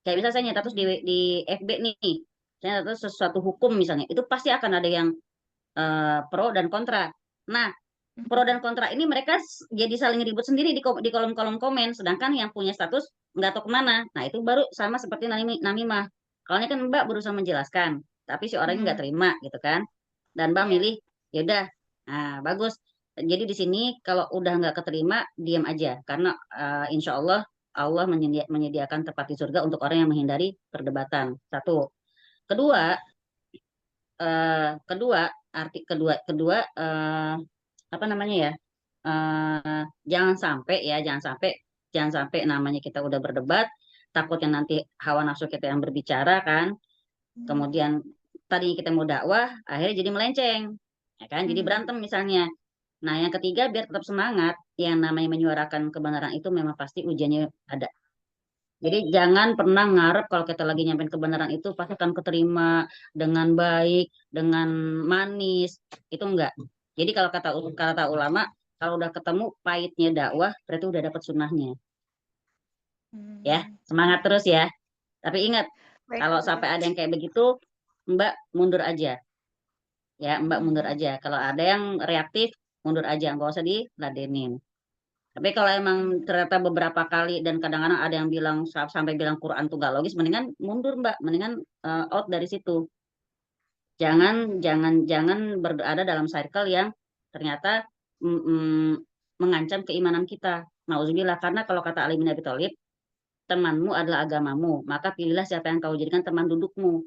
Kayak misalnya saya nyata terus di FB nih, saya nyata terus sesuatu hukum misalnya, itu pasti akan ada yang pro dan kontra. Nah, pro dan kontra ini mereka jadi saling ribut sendiri di kolom-kolom komen, sedangkan yang punya status nggak tahu kemana. Nah, itu baru sama seperti namimah. Kalau ini kan Mbak berusaha menjelaskan, tapi si orangnya nggak terima gitu kan. Dan Mbak Iya. milih, ya udah, nah bagus. Jadi di sini kalau udah nggak keterima, diam aja. Karena insya Allah Allah menyediakan tempat di surga untuk orang yang menghindari perdebatan. Satu. Kedua, kedua arti kedua apa namanya ya? Jangan sampai namanya kita udah berdebat, takutnya nanti hawa nafsu kita yang berbicara kan, kemudian tadi kita mau dakwah akhirnya jadi melenceng, ya kan, jadi berantem misalnya. Nah, yang ketiga biar tetap semangat, yang namanya menyuarakan kebenaran itu memang pasti ujiannya ada. Jadi jangan pernah ngarep kalau kita lagi nyampein kebenaran itu pasti akan keterima dengan baik, dengan manis, itu enggak. Jadi kalau kata ulama, kalau udah ketemu pahitnya dakwah, berarti udah dapat sunnahnya. Ya, semangat terus ya. Tapi ingat, Baik, kalau Ustazah. sampai ada yang kayak begitu, Mbak mundur aja. Ya, Mbak mundur aja. Kalau ada yang reaktif, mundur aja, nggak usah diladenin. Tapi kalau emang ternyata beberapa kali dan kadang-kadang ada yang bilang sampai bilang Quran tuh gak logis, mendingan mundur Mbak, mendingan out dari situ. Jangan berada dalam circle yang ternyata mengancam keimanan kita. Nauzubillah, karena kalau kata Ali bin Abi Thalib, temanmu adalah agamamu, maka pilihlah siapa yang kau jadikan teman dudukmu.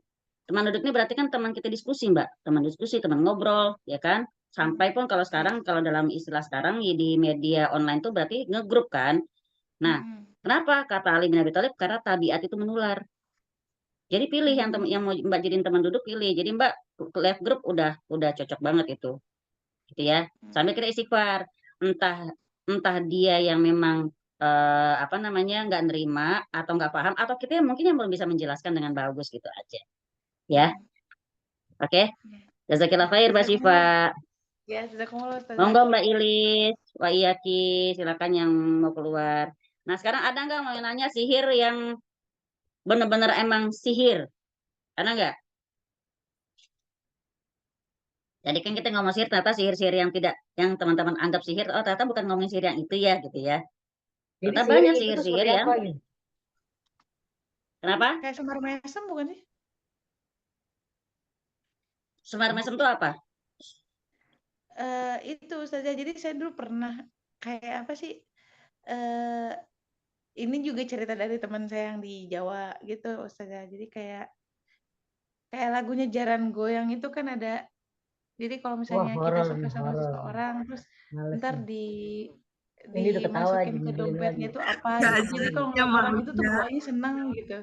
Teman duduk ini berarti kan teman kita diskusi, Mbak. Teman diskusi, teman ngobrol, ya kan? Sampai pun kalau sekarang, kalau dalam istilah sekarang ya di media online tuh berarti ngegrup kan. Nah, kenapa kata Ali bin Abi Thalib? Karena tabiat itu menular. Jadi pilih yang mau Mbak jadiin teman duduk, pilih. Jadi Mbak live group udah cocok banget itu. Gitu ya. Sambil kita istighfar. Entah dia yang memang apa namanya nggak nerima atau nggak paham, atau kita yang mungkin yang belum bisa menjelaskan dengan bagus gitu aja. Ya. Oke. Jazakillah khair Mbak Syifa. Ya, jazakumullah Ustazah. Monggo Mbak Ilis, Wa Iyaki, silakan yang mau keluar. Nah, sekarang ada nggak mau nanya sihir yang benar-benar emang sihir? Ada nggak? Jadi kan kita ngomong sihir, ternyata sihir-sihir yang tidak, yang teman-teman anggap sihir, oh ternyata bukan ngomongin sihir yang itu ya, gitu ya. Jadi Ternyata sihir banyak itu tuh sihir-sihir seperti yang, apa gitu? kenapa? Kayak semar mesem bukan sih? Semar mesem itu apa? Itu Ustazah, jadi saya dulu pernah kayak apa sih? eh ini juga cerita dari teman saya yang di Jawa gitu Ustazah. Jadi kayak lagunya Jaran Goyang itu kan ada. Jadi kalau Wah, misalnya kita horor suka nih, sama horor. seseorang, terus Males ntar nih. Ini udah ketawa dimasukin jadi ke nyebelin dompetnya lagi. itu apa Gak gitu. Jadi kalau jadinya ngeliat orang itu tuh malunya. bawaannya seneng gitu.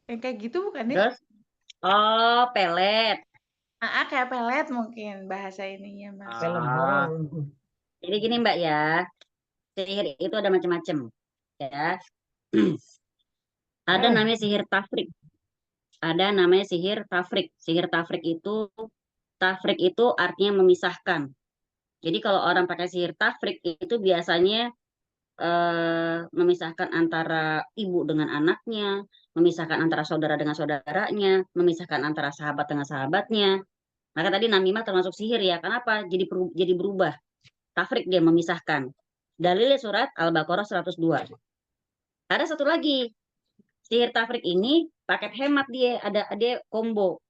Yang kayak gitu bukan ya? Terus, oh pelet. Kayak pelet mungkin bahasa ininya Mas. Film Ah, horor. jadi gini Mbak ya, sihir itu ada macam-macam ya. Ada namanya sihir tafrik. Ada namanya sihir tafrik. Sihir tafrik itu artinya memisahkan. Jadi kalau orang pakai sihir tafrik itu biasanya memisahkan antara ibu dengan anaknya, memisahkan antara saudara dengan saudaranya, memisahkan antara sahabat dengan sahabatnya. Maka tadi namimah termasuk sihir ya. Kenapa? Jadi berubah. Tafrik dia memisahkan. Dalilnya surat Al-Baqarah 102. Ada satu lagi. Sihir tafrik ini paket hemat dia, ada combo.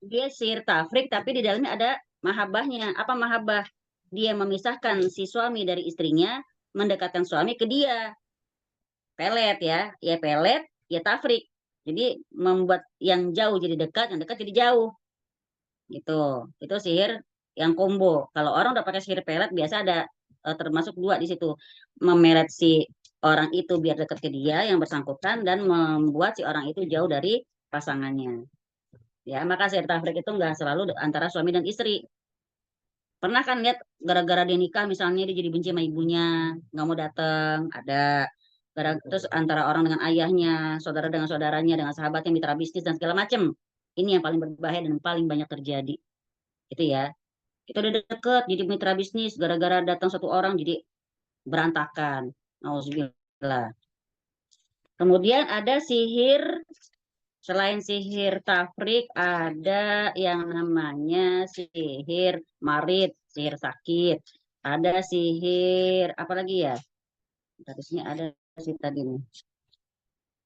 Dia sihir tafrik tapi di dalamnya ada mahabbahnya. Apa mahabbah? Dia memisahkan si suami dari istrinya, mendekatkan suami ke dia. Pelet ya pelet, ya tafrik. Jadi membuat yang jauh jadi dekat, yang dekat jadi jauh. Gitu. Itu sihir yang combo. Kalau orang udah pakai sihir pelet biasa ada termasuk dua di situ. Memelet si orang itu biar dekat ke dia yang bersangkutan dan membuat si orang itu jauh dari pasangannya. Ya, maka sihir tafrik itu enggak selalu antara suami dan istri. Pernah kan lihat gara-gara dia nikah misalnya dia jadi benci sama ibunya, nggak mau datang, ada terus antara orang dengan ayahnya, saudara dengan saudaranya, dengan sahabatnya, mitra bisnis dan segala macam. Ini yang paling berbahaya dan paling banyak terjadi. Itu ya. Itu udah deket jadi mitra bisnis gara-gara datang satu orang jadi berantakan. Nauzubillah. Kemudian ada sihir, selain sihir tafrik ada yang namanya sihir marit, sihir sakit. Ada sihir apa lagi ya? Harusnya ada sih tadi nih.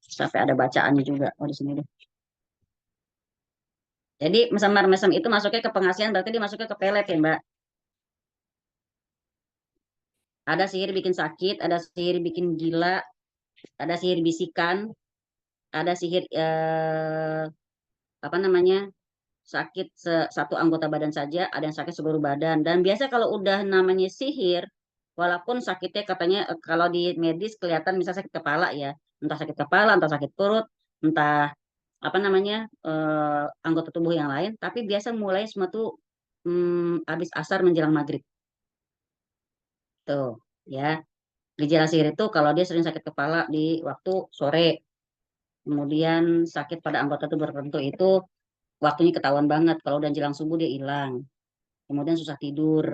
Sampai ada bacaannya juga. Oh di sini deh. Jadi mesamar mesem itu masuknya ke pengasihan berarti dia masuknya ke pelet ya Mbak. Ada sihir bikin sakit, ada sihir bikin gila, ada sihir bisikan, ada sihir apa namanya sakit satu anggota badan saja, ada yang sakit seluruh badan. Dan biasa kalau udah namanya sihir, walaupun sakitnya katanya kalau di medis kelihatan misalnya sakit kepala ya, entah sakit kepala, entah sakit perut, entah apa namanya anggota tubuh yang lain, tapi biasa mulai semua tuh habis asar menjelang maghrib. Tuh, ya. Gejala sihir itu kalau dia sering sakit kepala di waktu sore, kemudian sakit pada anggota tubuh tertentu itu waktunya ketahuan banget. Kalau udah jelang subuh dia hilang. Kemudian susah tidur,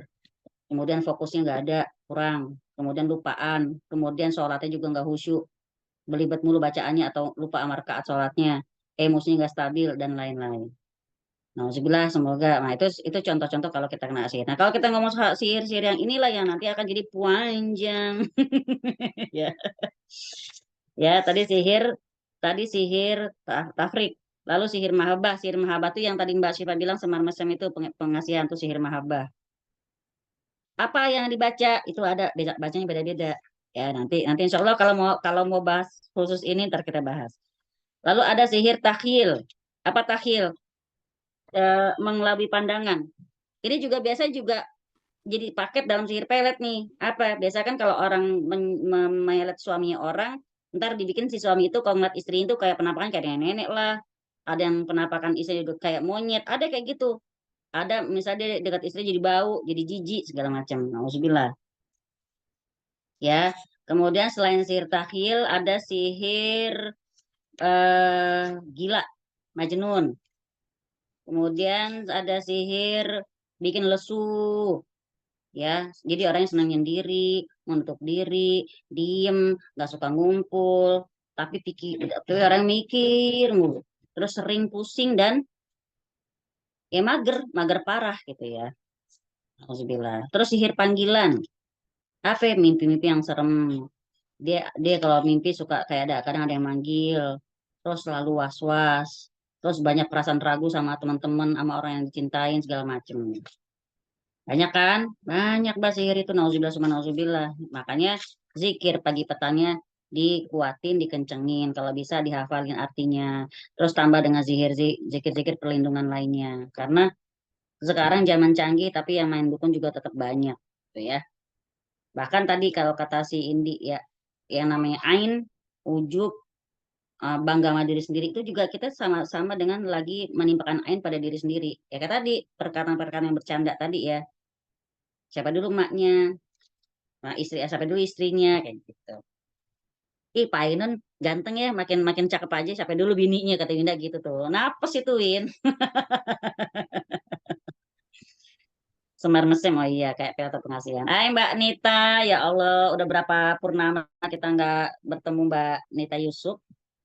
kemudian fokusnya nggak ada, kurang, kemudian lupaan, kemudian sholatnya juga nggak khusyuk, belibet mulu bacaannya atau lupa amar rakaat sholatnya, emosinya nggak stabil dan lain-lain. Nah, semoga. Nah, itu contoh-contoh kalau kita kena sihir. Nah, kalau kita ngomong soal sihir-sihir yang inilah yang nanti akan jadi panjang. Ya. Ya, tadi sihir tafrik. Lalu sihir mahabbah. Sihir mahabbah itu yang tadi Mbak Syifa bilang semar mesem itu pengasihan itu sihir mahabbah. Apa yang dibaca itu ada bacanya beda-beda. Ya nanti insya Allah kalau mau bahas khusus ini ntar kita bahas. Lalu ada sihir takhil. Apa takhil? Mengelabui pandangan. Ini juga biasa juga jadi paket dalam sihir pelet nih. Apa? Biasa kan kalau orang memelet suami orang, ntar dibikin si suami itu kalau ngeliat istri itu kayak penampakan kayak nenek-nenek lah. Ada yang penampakan istri juga kayak monyet. Ada kayak gitu. Ada misalnya dia dekat istri jadi bau, jadi jijik segala macam. Nauzubillah. Ya. Kemudian selain sihir takhil ada sihir gila, majnun. Kemudian ada sihir bikin lesu, ya. Jadi orangnya senang nyendiri, menutup diri, diem, nggak suka ngumpul, tapi orang mikir mulu. Terus sering pusing dan ya mager parah gitu ya. Alhamdulillah. Terus sihir panggilan, apa ya, mimpi-mimpi yang serem. Dia kalau mimpi suka kayak kadang ada yang manggil, terus selalu was-was, terus banyak perasaan ragu sama teman-teman, sama orang yang dicintain segala macem. Banyak kan? Banyak bah sihir itu, nauzubillah summa nauzubillah. Makanya zikir pagi petangnya dikuatin, dikencengin, kalau bisa dihafalin artinya. Terus tambah dengan zikir-zikir perlindungan lainnya. Karena sekarang zaman canggih tapi yang main dukun juga tetap banyak, gitu ya. Bahkan tadi kalau kata si Indi ya, yang namanya ain, ujub, bangga sama diri sendiri itu juga kita sama-sama dengan lagi menimpakan ain pada diri sendiri. Ya kayak tadi perkataan-perkataan yang bercanda tadi ya. Siapa dulu maknya, siapa dulu istrinya kayak gitu. Ih, Pak Ainun ganteng ya, makin makin cakep aja, siapa dulu bininya kata Winda gitu tuh. Napa sih tuh Win? Semar mesem, oh iya kayak pidato pengasihan. Hai Mbak Nita, ya Allah, udah berapa purnama kita nggak bertemu Mbak Nita Yusuf.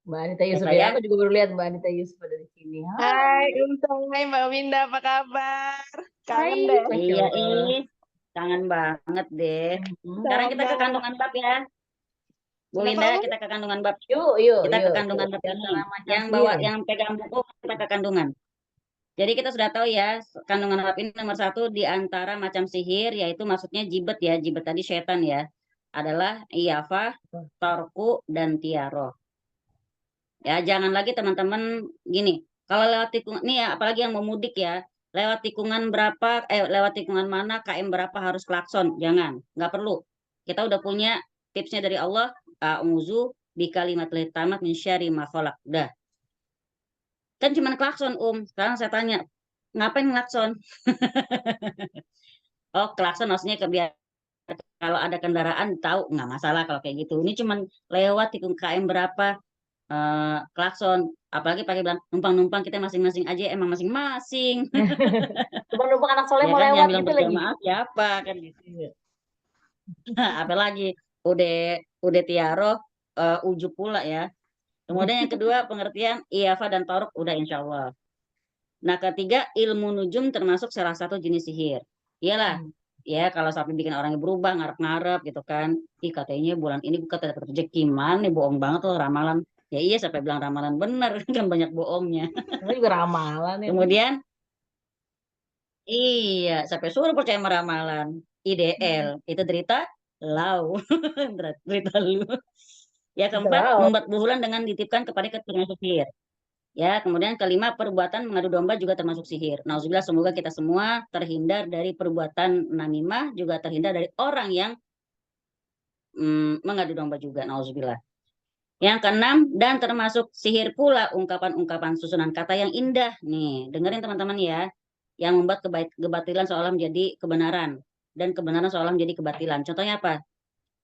Mbak Anita Ya Yusuf ya, sayang. aku juga baru lihat Mbak Anita Yusuf ada di sini. Hai, hai Mbak Winda, apa kabar? Kangen Hai, deh. Masya Iya, Allah. kangen banget deh. Sekarang kita ke Sama. kandungan bab ya. Bu Kenapa, Winda, Bu? kita ke kandungan bab. Yuk, yuk, Kita ke yuk. kandungan bab Yang ini. tengah macam Yang sihir. yang pegang buku kita ke kandungan. Jadi kita sudah tahu ya, kandungan bab ini nomor 1 di antara macam sihir, yaitu maksudnya jibet ya, jibet tadi setan ya, adalah iyafah, torku, dan tiaroh. Ya, jangan lagi teman-teman gini, kalau lewat tikungan, nih ya, apalagi yang mau mudik ya, lewat tikungan lewat tikungan mana, KM berapa harus klakson, jangan, nggak perlu. Kita udah punya tipsnya dari Allah, a'udzu bikalimatil tamat min syarri ma khalaq. Udah. Kan cuma klakson, Sekarang saya tanya, ngapain klakson? Oh, klakson maksudnya biar kalau ada kendaraan tahu nggak masalah kalau kayak gitu. Ini cuma lewat tikung KM berapa klakson. Apalagi pakai bilang numpang-numpang kita masing-masing aja emang masing-masing. Numpang-numpang anak soleh Ya mau kan yang lewat bilang gitu lagi. berjamaah siapa kan gitu. Apalagi udah tiaroh ujub pula ya. Kemudian yang kedua pengertian iyafa dan toruk udah insya Allah. Nah, ketiga, ilmu nujum termasuk salah satu jenis sihir. Iyalah, ya kalau sampai bikin orangnya berubah, ngarep-ngarep gitu kan. Ih, katanya bulan ini bukan dapat rezeki, mana nih bohong banget loh ramalan. Ya iya, sampai bilang ramalan bener, kan banyak bohongnya. Itu juga ramalan ya. Kemudian, iya, sampai suruh percaya sama ramalan. IDL, itu derita lau. Derita lu. Ya, keempat, Wow. membuat buhulan dengan dititipkan kepada termasuk sihir. Ya, kemudian kelima, perbuatan mengadu domba juga termasuk sihir. Nauzubillah, semoga kita semua terhindar dari perbuatan namimah, juga terhindar dari orang yang mengadu domba juga. Nauzubillah. Yang keenam, dan termasuk sihir pula ungkapan-ungkapan susunan kata yang indah. Nih, dengerin teman-teman ya. Yang membuat kebatilan seolah menjadi kebenaran. Dan kebenaran seolah menjadi kebatilan. Contohnya apa?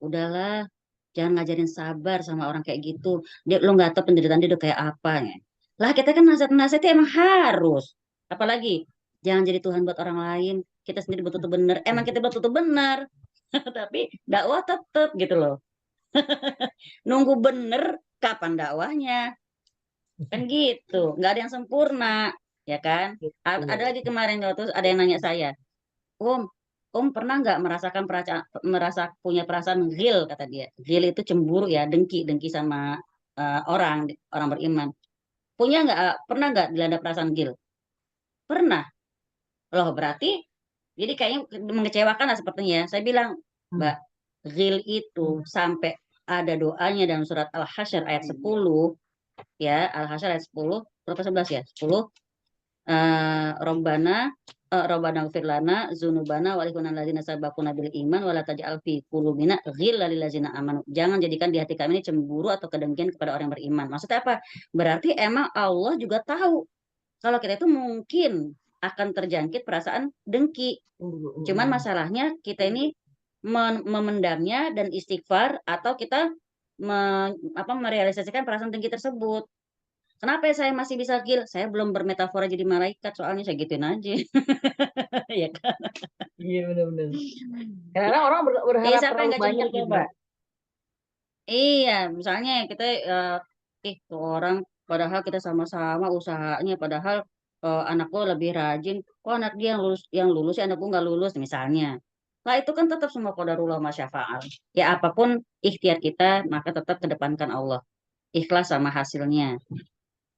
Udahlah, jangan ngajarin sabar sama orang kayak gitu. Lo nggak tahu penderitaan dia udah kayak apa ya. Lah kita kan nasihat-nasihatnya emang harus. Apalagi jangan jadi Tuhan buat orang lain. Kita sendiri betul-betul benar. Emang kita betul-betul benar. Tapi dakwah tetap gitu loh. Nunggu bener kapan dakwahnya. Kan gitu. Nggak ada yang sempurna. Ya kan? Ada lagi kemarin waktu ada yang nanya saya. Om pernah nggak merasa punya perasaan ghil kata dia. Ghil itu cemburu ya, dengki sama orang beriman. Pernah nggak dilanda perasaan ghil? Pernah. Loh berarti Jadi kayaknya mengecewakan lah sepertinya ya. Saya bilang, Mbak, ghil itu sampai ada doanya dalam surat Al-Hasyr ayat 10, ya, Al-Hasyr ayat 10, berapa 11 ya? 10. Robbana ighfir lana dzunubana wa likunal ladzina sabaquna bil iman wa la taj'al fi qulubina ghillan lil ladzina amanu. Jangan jadikan di hati kami ini cemburu atau kedengkian kepada orang yang beriman. Maksudnya apa? Berarti emang Allah juga tahu kalau kita itu mungkin akan terjangkit perasaan dengki. Cuman masalahnya kita ini memendamnya dan istighfar, atau kita merealisasikan perasaan dengki tersebut. Kenapa saya masih bisa ghil? Saya belum bermetafora jadi malaikat, soalnya saya gituin aja. Ya kan? Iya benar-benar. Karena orang berharap Siapa yang terlalu nggak banyak cemburu gitu. coba? Iya, misalnya kita tuh orang, padahal kita sama-sama usahanya, padahal anakku lebih rajin, kok anak dia yang lulus, ya anakku nggak lulus misalnya. Nah itu kan tetap semua qadarullah masyafa'al. Ya apapun ikhtiar kita, maka tetap kedepankan Allah. Ikhlas sama hasilnya.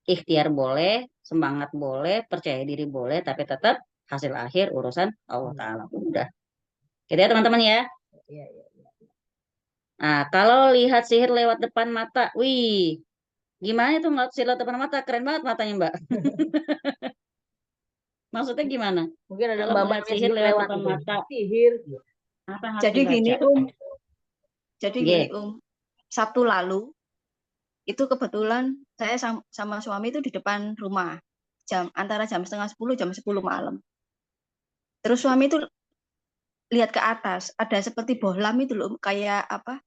Ikhtiar boleh, semangat boleh, percaya diri boleh, tapi tetap hasil akhir urusan Allah Ta'ala. Udah. Gitu ya teman-teman ya. Iya. Nah, kalau lihat sihir lewat depan mata, wih, gimana itu ngeliat sihir lewat depan mata? Keren banget matanya, Mbak. Maksudnya gimana? Mungkin ada Kalau melihat mbak-mbaknya sihir lewat lewat depan gitu. mata, Sihir. apa yang harus Jadi gini, dibaca? Jadi Nggih. gini, Sabtu lalu itu kebetulan saya sama suami itu di depan rumah antara jam 9:30 jam 10 malam. Terus suami itu lihat ke atas, ada seperti bohlam itu loh, kayak apa?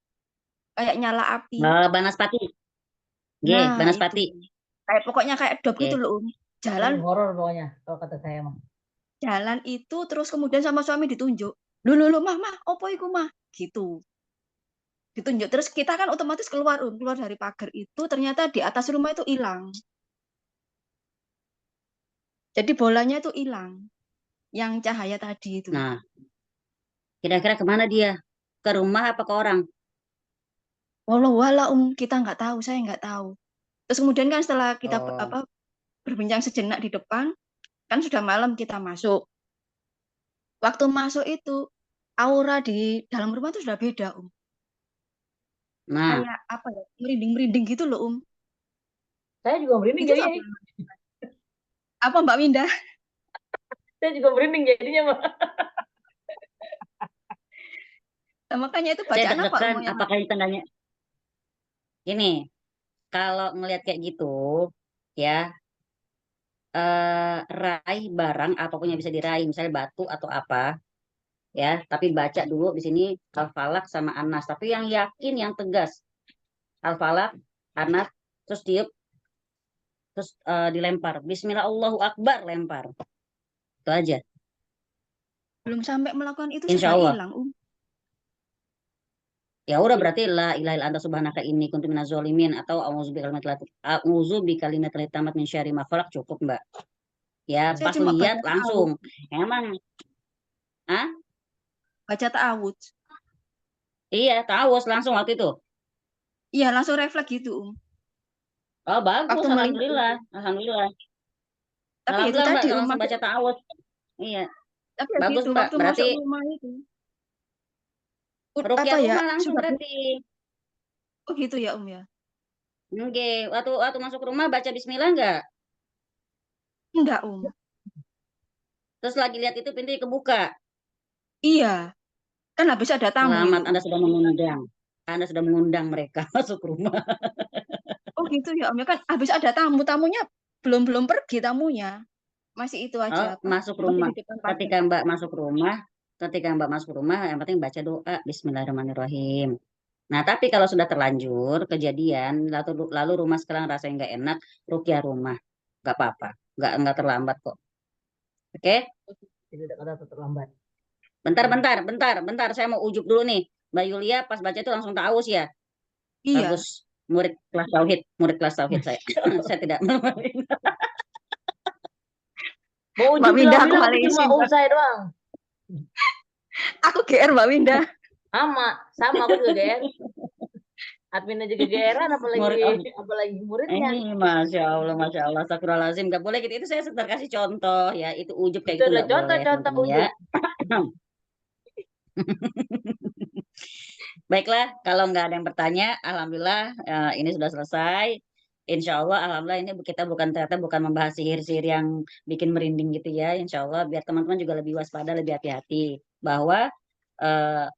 Kayak nyala api. Banaspati. Nggih, Nah, Banaspati. itu. Kayak pokoknya kayak dop gitu Nggih. loh. Jalan Horor pokoknya kalau kata saya mah. jalan itu terus kemudian sama suami ditunjuk. Loh, mah, opo iku mah? Gitu. Ditunjuk terus kita kan otomatis keluar dari pagar itu, ternyata di atas rumah itu hilang. Jadi bolanya itu hilang, yang cahaya tadi itu. Nah, kira-kira kemana dia? Ke rumah apa ke orang? Wala kita nggak tahu, saya nggak tahu. Terus kemudian kan setelah kita berbincang sejenak di depan, kan sudah malam kita masuk. Waktu masuk itu aura di dalam rumah itu sudah beda, Nah, kayak apa ya, merinding gitu loh, Saya juga merinding Itu jadinya. apa Mbak Winda? Saya juga merinding jadinya, Mbak. Nah, makanya itu saya bacaan apa deg-degan, umumnya? apakah ini tandanya? Ini, kalau ngelihat kayak gitu, ya, raih barang apapun yang bisa diraih, misalnya batu atau apa, ya, tapi baca dulu di sini Al-Falaq sama An-Nas, tapi yang yakin, yang tegas. Al-Falaq, An-Nas, terus tiup, terus dilempar. Bismillah Allahu Akbar, lempar. Itu aja. Belum sampai melakukan itu Insya sudah Allah. hilang, Ya udah, berarti la ilaha illa anta subhanaka inni kuntu minaz zalimin, atau auzu bikalimati tamat min syarri ma khalaq, cukup, Mbak. Ya, Saya pas cuma lihat baca langsung. Emang baca ta'awud. iya, ta'awuz langsung waktu itu. Iya, langsung refleks gitu, Oh, bagus, waktu melihat alhamdulillah. itu. Alhamdulillah. Tapi itu Alhamdulillah, Mbak, tadi langsung baca ta'awuz. Iya, tapi bagus, gitu Mbak. waktu Berarti masuk rumah itu. ruqyah Apa ya? rumah langsung Sudah berarti. oh gitu ya, ya. Oke, waktu masuk rumah baca bismillah enggak? Enggak, Terus lagi lihat itu pintunya kebuka. Iya. Kan habis ada tamu Selamat, itu. Anda sudah mengundang. Anda sudah mengundang mereka masuk rumah. Oh gitu ya, ya kan habis ada tamunya belum pergi tamunya. Masih itu aja apa? Masuk Masih rumah. di depan pagar. Ketika Mbak masuk rumah, yang penting baca doa Bismillahirrahmanirrahim. Nah, tapi kalau sudah terlanjur kejadian, lalu rumah sekarang rasanya nggak enak, ruqyah rumah, nggak apa-apa, nggak terlambat kok. Oke? Tidak ada terlambat. Bentar, saya mau ujuk dulu nih. Mbak Yulia pas baca itu langsung ta'awuz ya. Iya. Bagus, murid kelas tauhid saya. Saya tidak menemani. Mau ujuk Winda, aku bilang paling cuma izin, Mbak. usai doang. Aku GR Mbak Winda. Sama aku juga GR. Admin aja GR-an apalagi muridnya. Ini Masya Allah, astagfirullahaladzim, nggak boleh gitu. Itu saya sebentar kasih contoh ya, itu ujub kayak Itu gitu adalah nggak boleh, contoh teman-teman ya. Baiklah, kalau nggak ada yang bertanya, alhamdulillah ini sudah selesai. Insya Allah, alhamdulillah ini kita ternyata bukan membahas sihir-sihir yang bikin merinding gitu ya. Insya Allah biar teman-teman juga lebih waspada, lebih hati-hati bahwa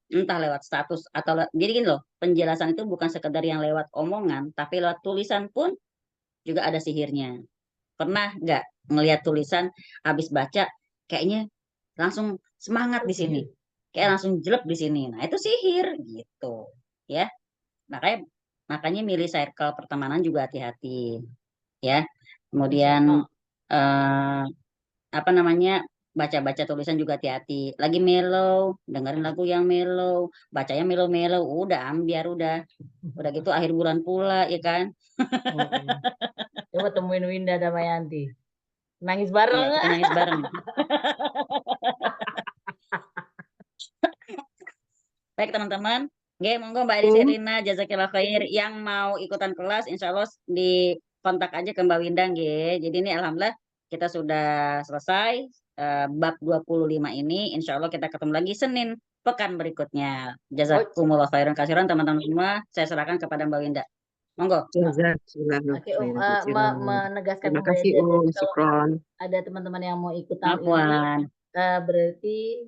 entah lewat status atau jadi gini loh, penjelasan itu bukan sekedar yang lewat omongan, tapi lewat tulisan pun juga ada sihirnya. Pernah nggak ngelihat tulisan habis baca kayaknya langsung semangat di sini, kayak langsung jelek di sini. Nah itu sihir gitu, ya. Makanya makanya milih circle pertemanan juga hati-hati, ya. Kemudian apa namanya baca-baca tulisan juga hati-hati. Lagi mellow, dengerin lagu yang mellow, bacanya mellow-mellow, udah ambiar udah gitu akhir bulan pula, ya kan? Coba temuin Winda dan Mayanti. Nangis Iya, bareng. kita nangis bareng. Baik teman-teman, monggo Mbak Edi Serina, jazakillah khair. Yang mau ikutan kelas, insya Allah di kontak aja ke Mbak Winda, nggih. Jadi ini alhamdulillah kita sudah selesai bab 25 ini. Insya Allah kita ketemu lagi Senin pekan berikutnya. Jazakumullah khairan kasiran teman-teman semua. Saya serahkan kepada Mbak Winda. Monggo. Oke, menegaskan Terima kembali kasih, aja, jadi kalau Syukron. ada teman-teman yang mau ikutan ini, Afwan. berarti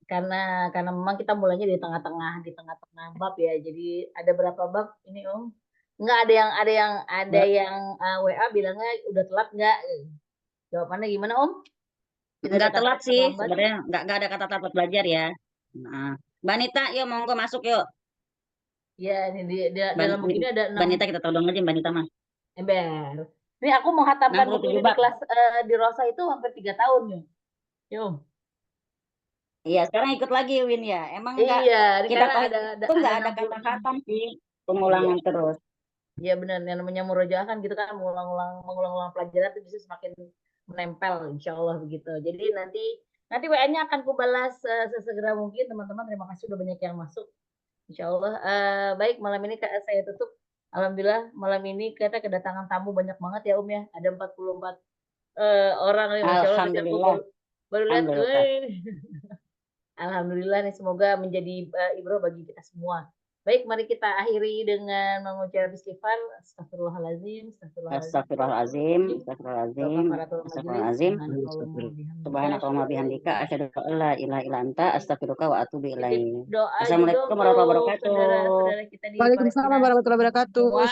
karena memang kita mulainya di tengah-tengah bab ya. Jadi ada berapa bab ini Om? Enggak, ada yang WA bilangnya udah telat enggak? Jawabannya gimana Om? Enggak telat sih, sebenarnya enggak ada kata telat belajar ya. Nah, Mbak Nita, yuk monggo masuk yuk. Ya, ini dalam buku ini ada 6 Mbak Nita kita tolong aja Mbak Nita mah. ember. Ini aku menghatamkan buku ini di kelas di Rosa itu hampir 3 tahun ya. Yuk. Iya, sekarang ikut lagi Win ya. Emang enggak kita itu enggak ada kata khatam sih, pengulangan terus. Iya benar, yang namanya murojaah kan gitu kan, mengulang-ulang pelajaran itu bisa semakin menempel, insya Allah begitu. Jadi nanti WA-nya akan kubalas sesegera mungkin teman-teman. Terima kasih udah banyak yang masuk. Insya Allah. Baik, malam ini saya tutup. Alhamdulillah malam ini kita kedatangan tamu banyak banget ya ya. Ada 44 orang nih, Masya Allah. Alhamdulillah. Baru lihat. Alhamdulillah nih, semoga menjadi ibrah bagi kita semua. Baik, mari kita akhiri dengan mengucap istighfar. Astagfirullahalazim, astagfirullahalazim, subhanakallahumma bihamdika asyhadu an la ilaha illa anta astaghfiruka wa atubu ilaik. Assalamualaikum warahmatullahi wabarakatuh. Waalaikumsalam warahmatullahi wabarakatuh.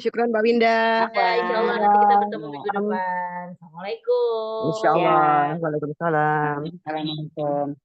Syukron Mbak Winda. Insyaallah nanti kita bertemu minggu depan. Assalamualaikum. Insyaallah. Waalaikumsalam. Assalamualaikum.